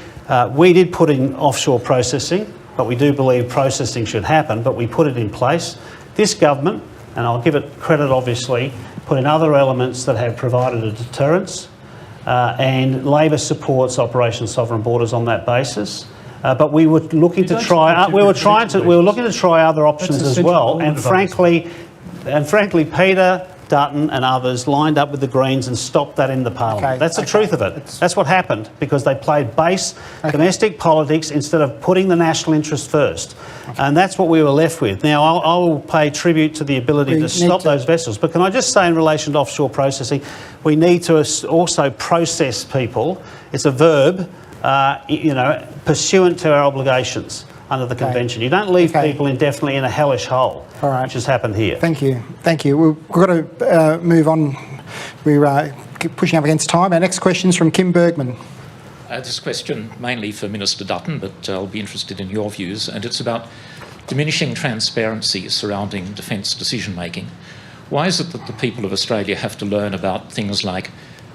we did put in offshore processing, but we do believe processing should happen, but we put it in place. This government, and I'll give it credit obviously, put in other elements that have provided a deterrence, and Labor supports Operation Sovereign Borders on that basis. But we were looking to try. We were looking to try other options as well. And frankly, Peter Dutton and others lined up with the Greens and stopped that in the Parliament. That's the truth of it. That's what happened because they played base domestic politics instead of putting the national interest first. And that's what we were left with. Now, I will pay tribute to the ability to stop those vessels. But can I just say in relation to offshore processing, we need to also process people. It's a verb, pursuant to our obligations under the Convention. You don't leave people indefinitely in a hellish hole, which has happened here. Thank you. We've got to move on. We're pushing up against time. Our next question is from Kim Bergman. This question mainly for Minister Dutton, but I'll be interested in your views, and it's about diminishing transparency surrounding defence decision-making. Why is it that the people of Australia have to learn about things like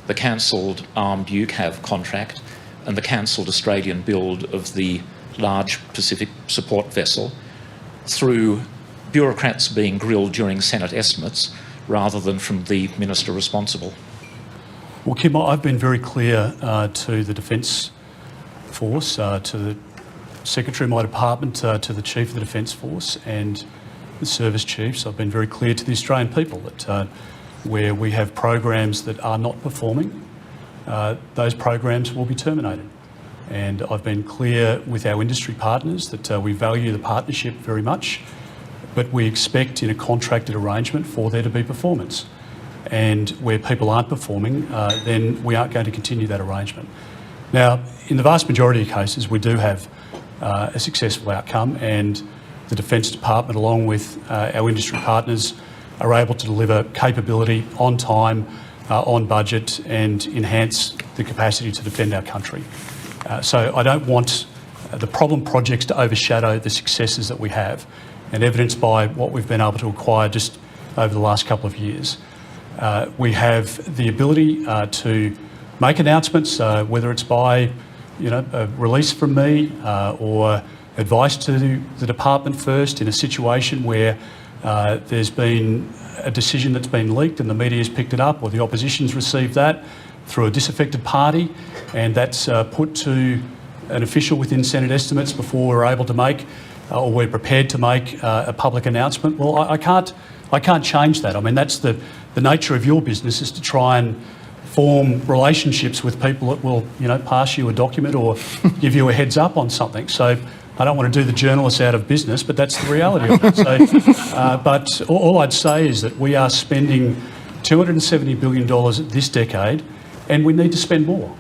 the cancelled armed UCAV contract and the cancelled Australian build of the large Pacific support vessel through bureaucrats being grilled during Senate estimates rather than from the minister responsible? Well, Kim, I've been very clear to the Defence Force, to the Secretary of my department, to the Chief of the Defence Force, and with service chiefs, I've been very clear to the Australian people that where we have programs that are not performing, those programs will be terminated. And I've been clear with our industry partners that we value the partnership very much, but we expect in a contracted arrangement for there to be performance. And where people aren't performing, then we aren't going to continue that arrangement. Now, in the vast majority of cases, we do have a successful outcome, and the Defence Department, along with our industry partners, are able to deliver capability on time, on budget, and enhance the capacity to defend our country. So I don't want the problem projects to overshadow the successes that we have, and evidenced by what we've been able to acquire just over the last couple of years. We have the ability to make announcements, whether it's by a release from me or advice to the department first in a situation where there's been a decision that's been leaked and the media's picked it up, or the opposition's received that through a disaffected party, and that's put to an official within Senate estimates before we're able to make, or we're prepared to make a public announcement. Well, I can't change that. I mean, that's the nature of your business, is to try and form relationships with people that will, pass you a document or give you a heads up on something. So I don't want to do the journalists out of business, but that's the reality of it. So, but all I'd say is that we are spending $270 billion this decade, and we need to spend more.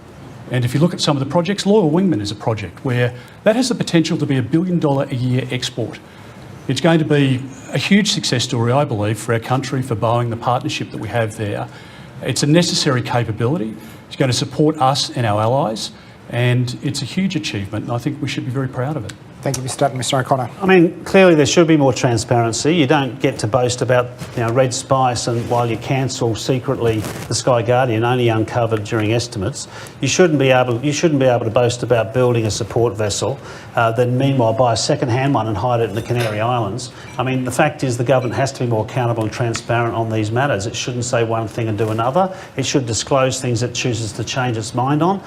And if you look at some of the projects, Loyal Wingman is a project where that has the potential to be $1 billion a year export. It's going to be a huge success story, I believe, for our country, for Boeing, the partnership that we have there. It's a necessary capability. It's going to support us and our allies, and it's a huge achievement, and I think we should be very proud of it. Thank you, Mr. Dutton. Mr. O'Connor. I mean, clearly there should be more transparency. You don't get to boast about, Red Spice, and while you cancel secretly the Sky Guardian, only uncovered during estimates. You shouldn't be able to boast about building a support vessel, then meanwhile buy a second-hand one and hide it in the Canary Islands. I mean, the fact is the government has to be more accountable and transparent on these matters. It shouldn't say one thing and do another. It should disclose things it chooses to change its mind on.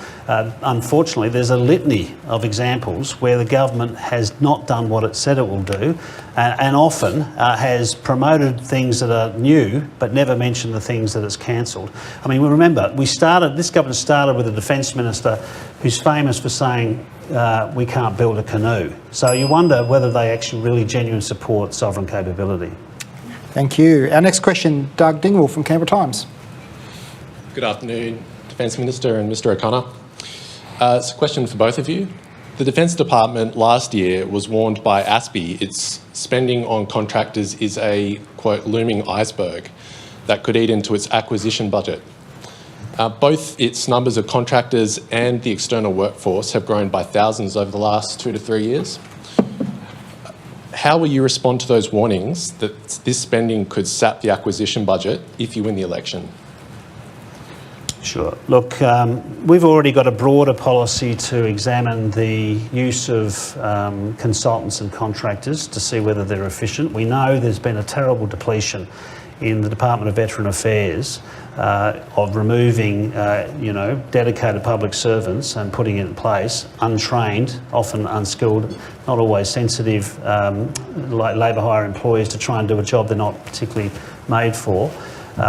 Unfortunately, there's a litany of examples where the government has not done what it said it will do, and often has promoted things that are new but never mentioned the things that it's cancelled. I mean, remember, this government started with a Defence Minister who's famous for saying we can't build a canoe. So you wonder whether they actually really genuinely support sovereign capability. Thank you. Our next question, Doug Dingwall from Canberra Times. Good afternoon, Defence Minister and Mr O'Connor. It's a question for both of you. The Defence Department last year was warned by ASPI its spending on contractors is a, quote, looming iceberg that could eat into its acquisition budget. Both its numbers of contractors and the external workforce have grown by thousands over the last 2 to 3 years. How will you respond to those warnings that this spending could sap the acquisition budget if you win the election? Sure. Look, we've already got a broader policy to examine the use of consultants and contractors to see whether they're efficient. We know there's been a terrible depletion in the Department of Veteran Affairs of removing, dedicated public servants and putting in place untrained, often unskilled, not always sensitive, like labour hire employees to try and do a job they're not particularly made for.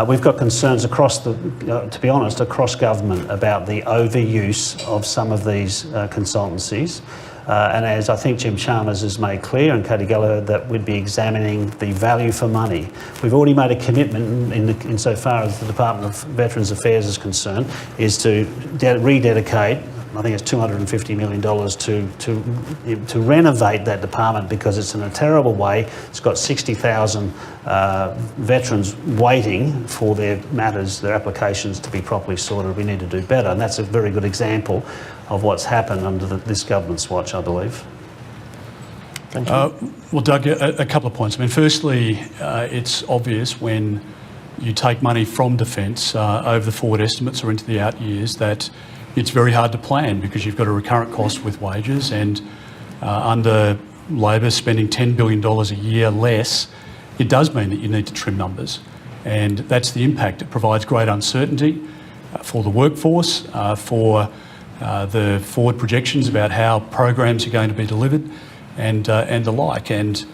We've got concerns across across government about the overuse of some of these consultancies. And as I think Jim Chalmers has made clear, and Katie Gallagher, that we'd be examining the value for money. We've already made a commitment insofar as the Department of Veterans Affairs is concerned, is to rededicate, I think it's $250 million to renovate that department, because it's in a terrible way. It's got 60,000 veterans waiting for their matters, their applications to be properly sorted. We need to do better, and that's a very good example of what's happened under this government's watch, I believe. Thank you. Well, Doug, a couple of points. I mean, firstly, it's obvious when you take money from defence over the forward estimates or into the out years that it's very hard to plan, because you've got a recurrent cost with wages, and under Labor spending $10 billion a year less, it does mean that you need to trim numbers. And that's the impact. It provides great uncertainty for the workforce, for the forward projections about how programs are going to be delivered, and the like. And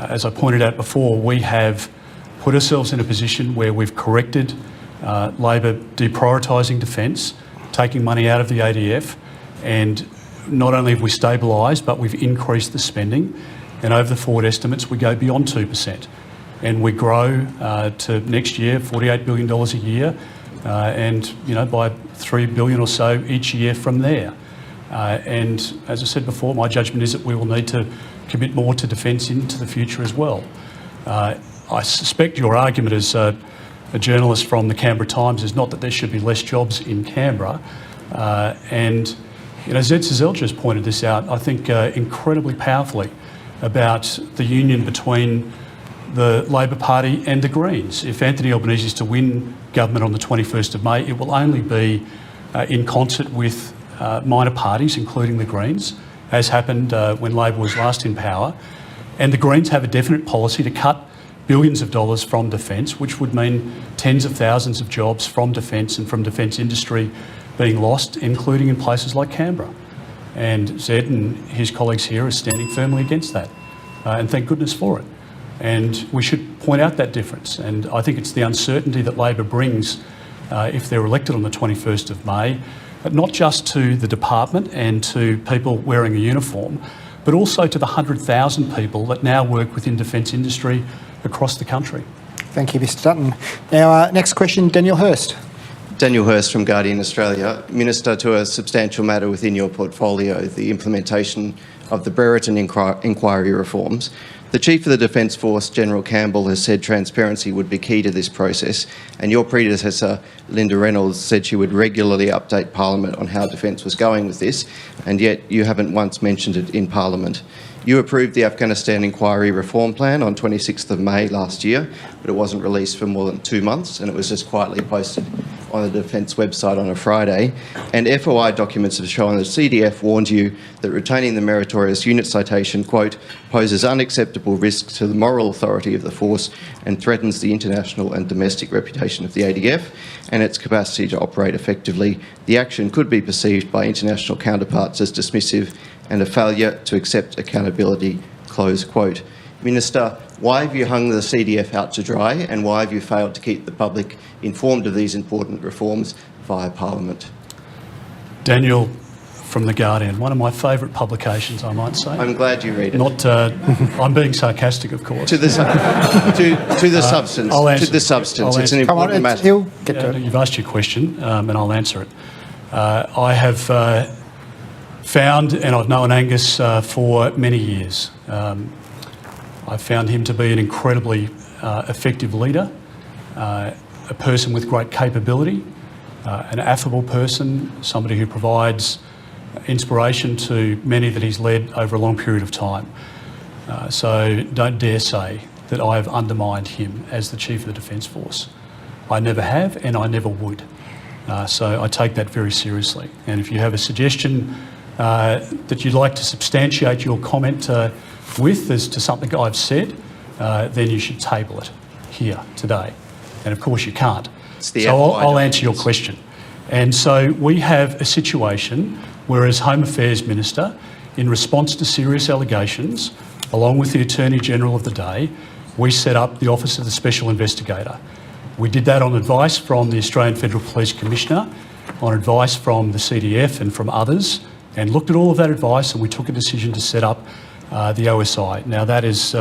As I pointed out before, we have put ourselves in a position where we've corrected Labor deprioritising defence, taking money out of the ADF, and not only have we stabilised, but we've increased the spending, and over the forward estimates we go beyond 2%. And we grow to next year $48 billion a year, and by $3 billion or so each year from there. And as I said before, my judgment is that we will need to commit more to defence into the future as well. I suspect your argument as a journalist from the Canberra Times is not that there should be less jobs in Canberra. And Zed Sezel just pointed this out, I think incredibly powerfully, about the union between the Labor Party and the Greens. If Anthony Albanese is to win government on the 21st of May, it will only be in concert with minor parties, including the Greens, as happened when Labor was last in power. And the Greens have a definite policy to cut billions of dollars from defence, which would mean tens of thousands of jobs from defence and from defence industry being lost, including in places like Canberra. And Zed and his colleagues here are standing firmly against that, and thank goodness for it. And we should point out that difference. And I think it's the uncertainty that Labor brings if they're elected on the 21st of May, not just to the department and to people wearing a uniform, but also to the 100,000 people that now work within defence industry across the country. Thank you, Mr Dutton. Now, next question, Daniel Hurst. Daniel Hurst from Guardian Australia. Minister, to a substantial matter within your portfolio, the implementation of the Brereton inquiry reforms. The Chief of the Defence Force, General Campbell, has said transparency would be key to this process, and your predecessor, Linda Reynolds, said she would regularly update Parliament on how Defence was going with this, and yet you haven't once mentioned it in Parliament. You approved the Afghanistan Inquiry Reform Plan on 26th of May last year, but it wasn't released for more than 2 months, and it was just quietly posted on the Defence website on a Friday. And FOI documents have shown that CDF warned you that retaining the meritorious unit citation, quote, poses unacceptable risks to the moral authority of the force and threatens the international and domestic reputation of the ADF and its capacity to operate effectively. The action could be perceived by international counterparts as dismissive and a failure to accept accountability, close quote. Minister, why have you hung the CDF out to dry, and why have you failed to keep the public informed of these important reforms via Parliament? Daniel from The Guardian, one of my favourite publications, I might say. I'm glad you read it. Not, I'm being sarcastic, of course. To the substance. I'll answer to the substance. It's an Come on, important matter. he'll get to it. You've asked your question, and I'll answer it. I have found, and I've known Angus for many years. I've found him to be an incredibly effective leader, a person with great capability, an affable person, somebody who provides inspiration to many that he's led over a long period of time. So don't dare say that I have undermined him as the Chief of the Defence Force. I never have, and I never would. So I take that very seriously. And if you have a suggestion that you'd like to substantiate your comment with as to something I've said, then you should table it here today. And of course you can't. So I'll answer your question. And so we have a situation where, as Home Affairs Minister, in response to serious allegations, along with the Attorney General of the day, we set up the Office of the Special Investigator. We did that on advice from the Australian Federal Police Commissioner, on advice from the CDF and from others, and looked at all of that advice, and we took a decision to set up the OSI. Now that is,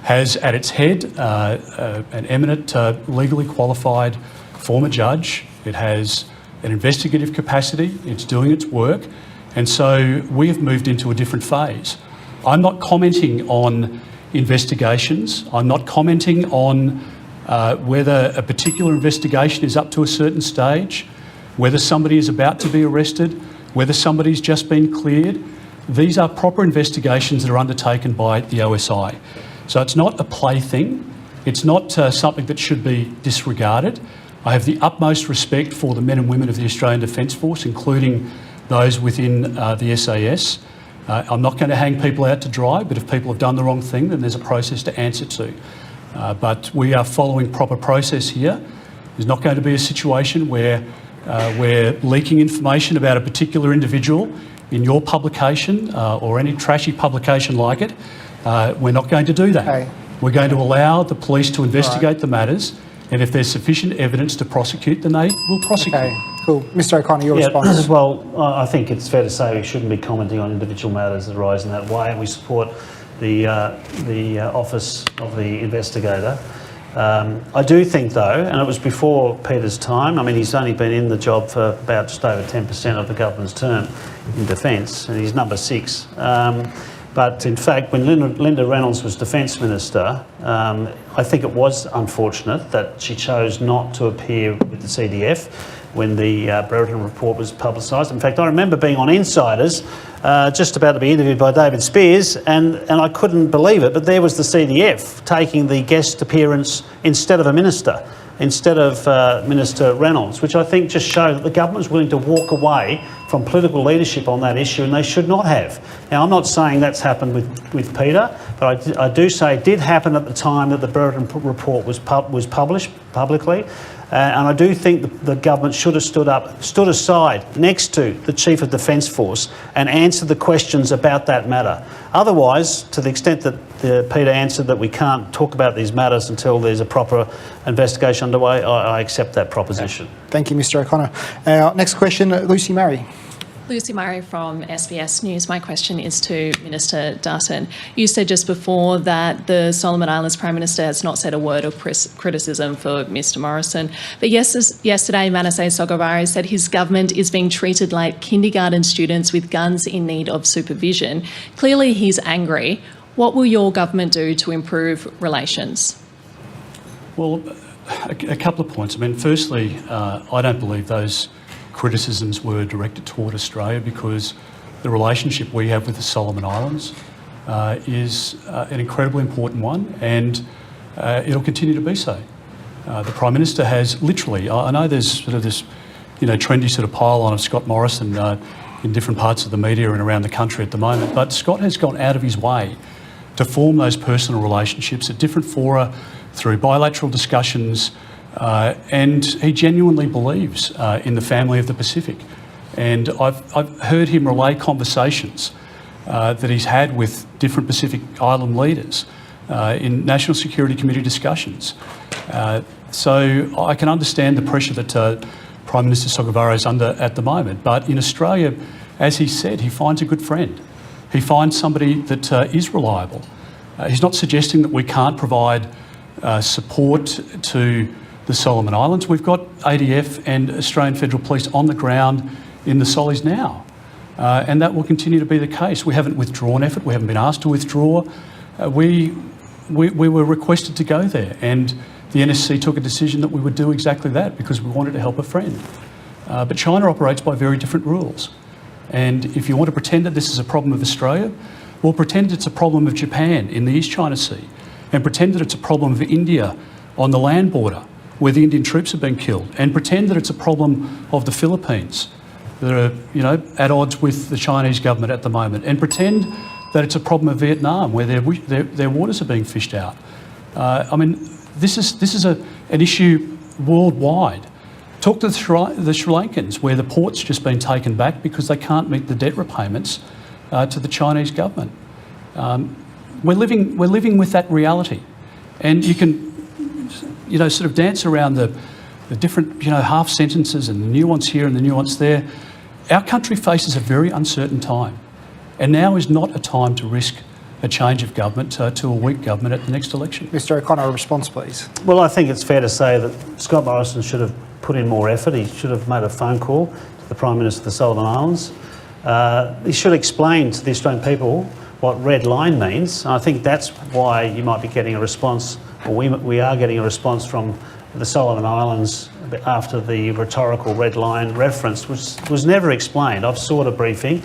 has at its head an eminent, legally qualified former judge. It has an investigative capacity. It's doing its work. And so we have moved into a different phase. I'm not commenting on investigations. I'm not commenting on whether a particular investigation is up to a certain stage, whether somebody is about to be arrested, whether somebody's just been cleared. These are proper investigations that are undertaken by the OSI. So it's not a plaything. It's not something that should be disregarded. I have the utmost respect for the men and women of the Australian Defence Force, including those within the SAS. I'm not going to hang people out to dry, but if people have done the wrong thing, then there's a process to answer to. But we are following proper process here. There's not going to be a situation where we're leaking information about a particular individual in your publication or any trashy publication like it, We're not going to do that. Okay. We're going to allow the police to investigate the matters, and if there's sufficient evidence to prosecute, then they will prosecute. Okay, cool. Mr O'Connor, your response. Well, I think it's fair to say we shouldn't be commenting on individual matters that arise in that way, and we support the office of the investigator. I do think, though, and it was before Peter's time, I mean, he's only been in the job for about just over 10% of the government's term in defence, and he's number 6. But in fact, when Linda Reynolds was Defence Minister, I think it was unfortunate that she chose not to appear with the CDF when the Brereton report was publicised. In fact, I remember being on Insiders, just about to be interviewed by David Spears, and I couldn't believe it, but there was the CDF taking the guest appearance instead of a minister, instead of Minister Reynolds, which I think just showed that the government was willing to walk away from political leadership on that issue, and they should not have. Now, I'm not saying that's happened with Peter, but I do say it did happen at the time that the Brereton report was published publicly. And I do think the government should have stood aside next to the Chief of Defence Force and answered the questions about that matter. Otherwise, to the extent that Peter answered that we can't talk about these matters until there's a proper investigation underway, I accept that proposition. Thank you, Mr O'Connor. Our next question, Lucy Murray. Lucy Murray from SBS News. My question is to Minister Dutton. You said just before that the Solomon Islands Prime Minister has not said a word of criticism for Mr Morrison. But yesterday, Manasseh Sogavare said his government is being treated like kindergarten students with guns in need of supervision. Clearly, he's angry. What will your government do to improve relations? Well, a couple of points. I mean, firstly, I don't believe those criticisms were directed toward Australia because the relationship we have with the Solomon Islands is an incredibly important one, and it'll continue to be so. The Prime Minister has literally, I know there's sort of this, trendy sort of pile-on of Scott Morrison in different parts of the media and around the country at the moment, but Scott has gone out of his way to form those personal relationships at different fora through bilateral discussions, and he genuinely believes in the family of the Pacific. And I've heard him relay conversations that he's had with different Pacific Island leaders in National Security Committee discussions. So I can understand the pressure that Prime Minister Sogavare is under at the moment. But in Australia, as he said, he finds a good friend. He finds somebody that is reliable. He's not suggesting that we can't provide support to the Solomon Islands. We've got ADF and Australian Federal Police on the ground in the Solis now, and that will continue to be the case. We haven't withdrawn effort. We haven't been asked to withdraw. We were requested to go there, and the NSC took a decision that we would do exactly that because we wanted to help a friend. But China operates by very different rules, and if you want to pretend that this is a problem of Australia, well, pretend it's a problem of Japan in the East China Sea, and pretend that it's a problem of India on the land border, where the Indian troops have been killed, and pretend that it's a problem of the Philippines that are, at odds with the Chinese government at the moment, and pretend that it's a problem of Vietnam where their waters are being fished out. I mean, this is an issue worldwide. Talk to the Sri Lankans, where the port's just been taken back because they can't meet the debt repayments to the Chinese government. We're living with that reality, and you can sort of dance around the different, half sentences and the nuance here and the nuance there. Our country faces a very uncertain time, and now is not a time to risk a change of government to a weak government at the next election. Mr O'Connor, a response, please. Well, I think it's fair to say that Scott Morrison should have put in more effort. He should have made a phone call to the Prime Minister of the Solomon Islands. He should explain to the Australian people what red line means. I think that's why you might be getting a response, or we are getting a response from the Solomon Islands after the rhetorical red line reference, which was never explained. I've sought a briefing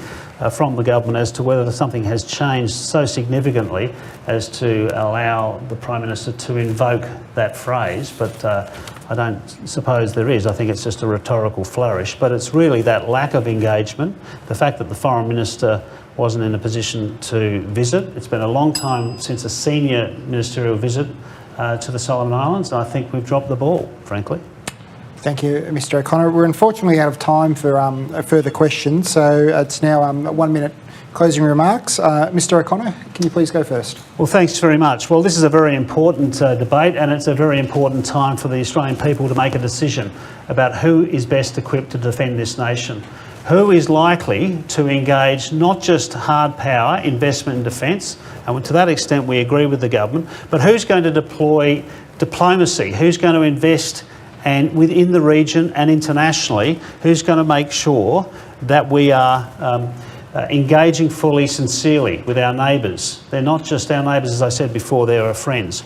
from the government as to whether something has changed so significantly as to allow the Prime Minister to invoke that phrase, but I don't suppose there is. I think it's just a rhetorical flourish, but it's really that lack of engagement, the fact that the Foreign Minister wasn't in a position to visit. It's been a long time since a senior ministerial visit to the Solomon Islands, and I think we've dropped the ball, frankly. Thank you, Mr O'Connor. We're unfortunately out of time for further questions, so it's now 1 minute closing remarks. Mr O'Connor, can you please go first? Well, thanks very much. Well, this is a very important debate, and it's a very important time for the Australian people to make a decision about who is best equipped to defend this nation. Who is likely to engage not just hard power investment in defence, and to that extent we agree with the government, but who's going to deploy diplomacy, who's going to invest and within the region and internationally, who's going to make sure that we are engaging fully, sincerely with our neighbours. They're not just our neighbours, as I said before, they're our friends.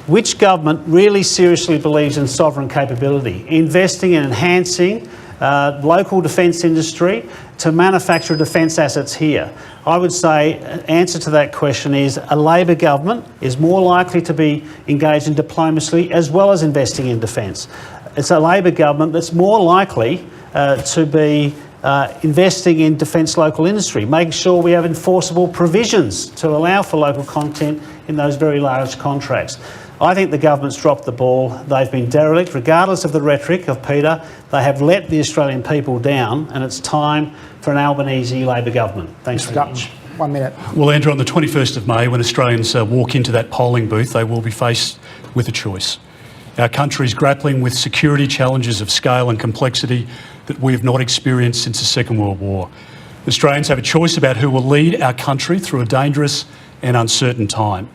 Which government really seriously believes in sovereign capability, investing in enhancing local defence industry to manufacture defence assets here? I would say answer to that question is a Labor government is more likely to be engaged in diplomacy as well as investing in defence. It's a Labor government that's more likely to be investing in defence local industry, making sure we have enforceable provisions to allow for local content in those very large contracts. I think the government's dropped the ball. They've been derelict, regardless of the rhetoric of Peter. They have let the Australian people down, and it's time for an Albanese Labor government. Thanks very much. 1 minute. Well, Andrew, on the 21st of May, when Australians walk into that polling booth, they will be faced with a choice. Our country is grappling with security challenges of scale and complexity that we have not experienced since the Second World War. Australians have a choice about who will lead our country through a dangerous and uncertain time.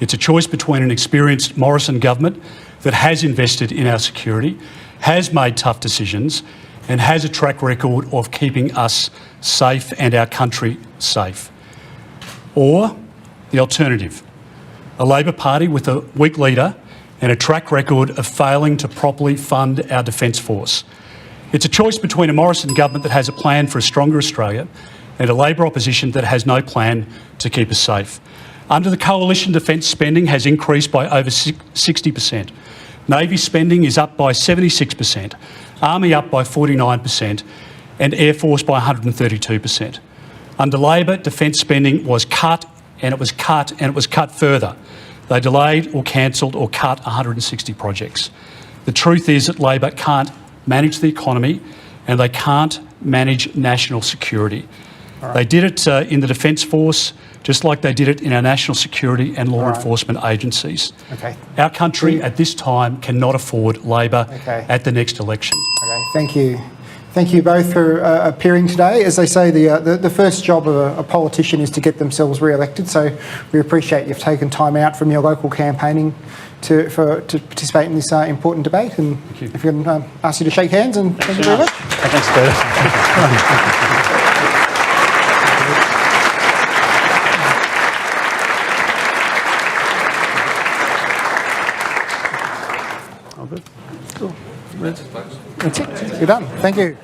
It's a choice between an experienced Morrison government that has invested in our security, has made tough decisions, and has a track record of keeping us safe and our country safe. Or the alternative, a Labor Party with a weak leader and a track record of failing to properly fund our defence force. It's a choice between a Morrison government that has a plan for a stronger Australia and a Labor opposition that has no plan to keep us safe. Under the coalition, defence spending has increased by over 60%. Navy spending is up by 76%, Army up by 49%, and Air Force by 132%. Under Labor, defence spending was cut, and it was cut, and it was cut further. They delayed or cancelled or cut 160 projects. The truth is that Labor can't manage the economy and they can't manage national security. Right. They did it in the Defence Force, just like they did it in our national security and law enforcement agencies. Okay. Our country at this time cannot afford Labor at the next election. Okay, thank you. Thank you both for appearing today. As they say, the first job of a politician is to get themselves re-elected, so we appreciate you've taken time out from your local campaigning to participate in this important debate. And if we can ask you to shake hands, and thank you very much. Thanks, Peter. That's it. You're done. Thank you.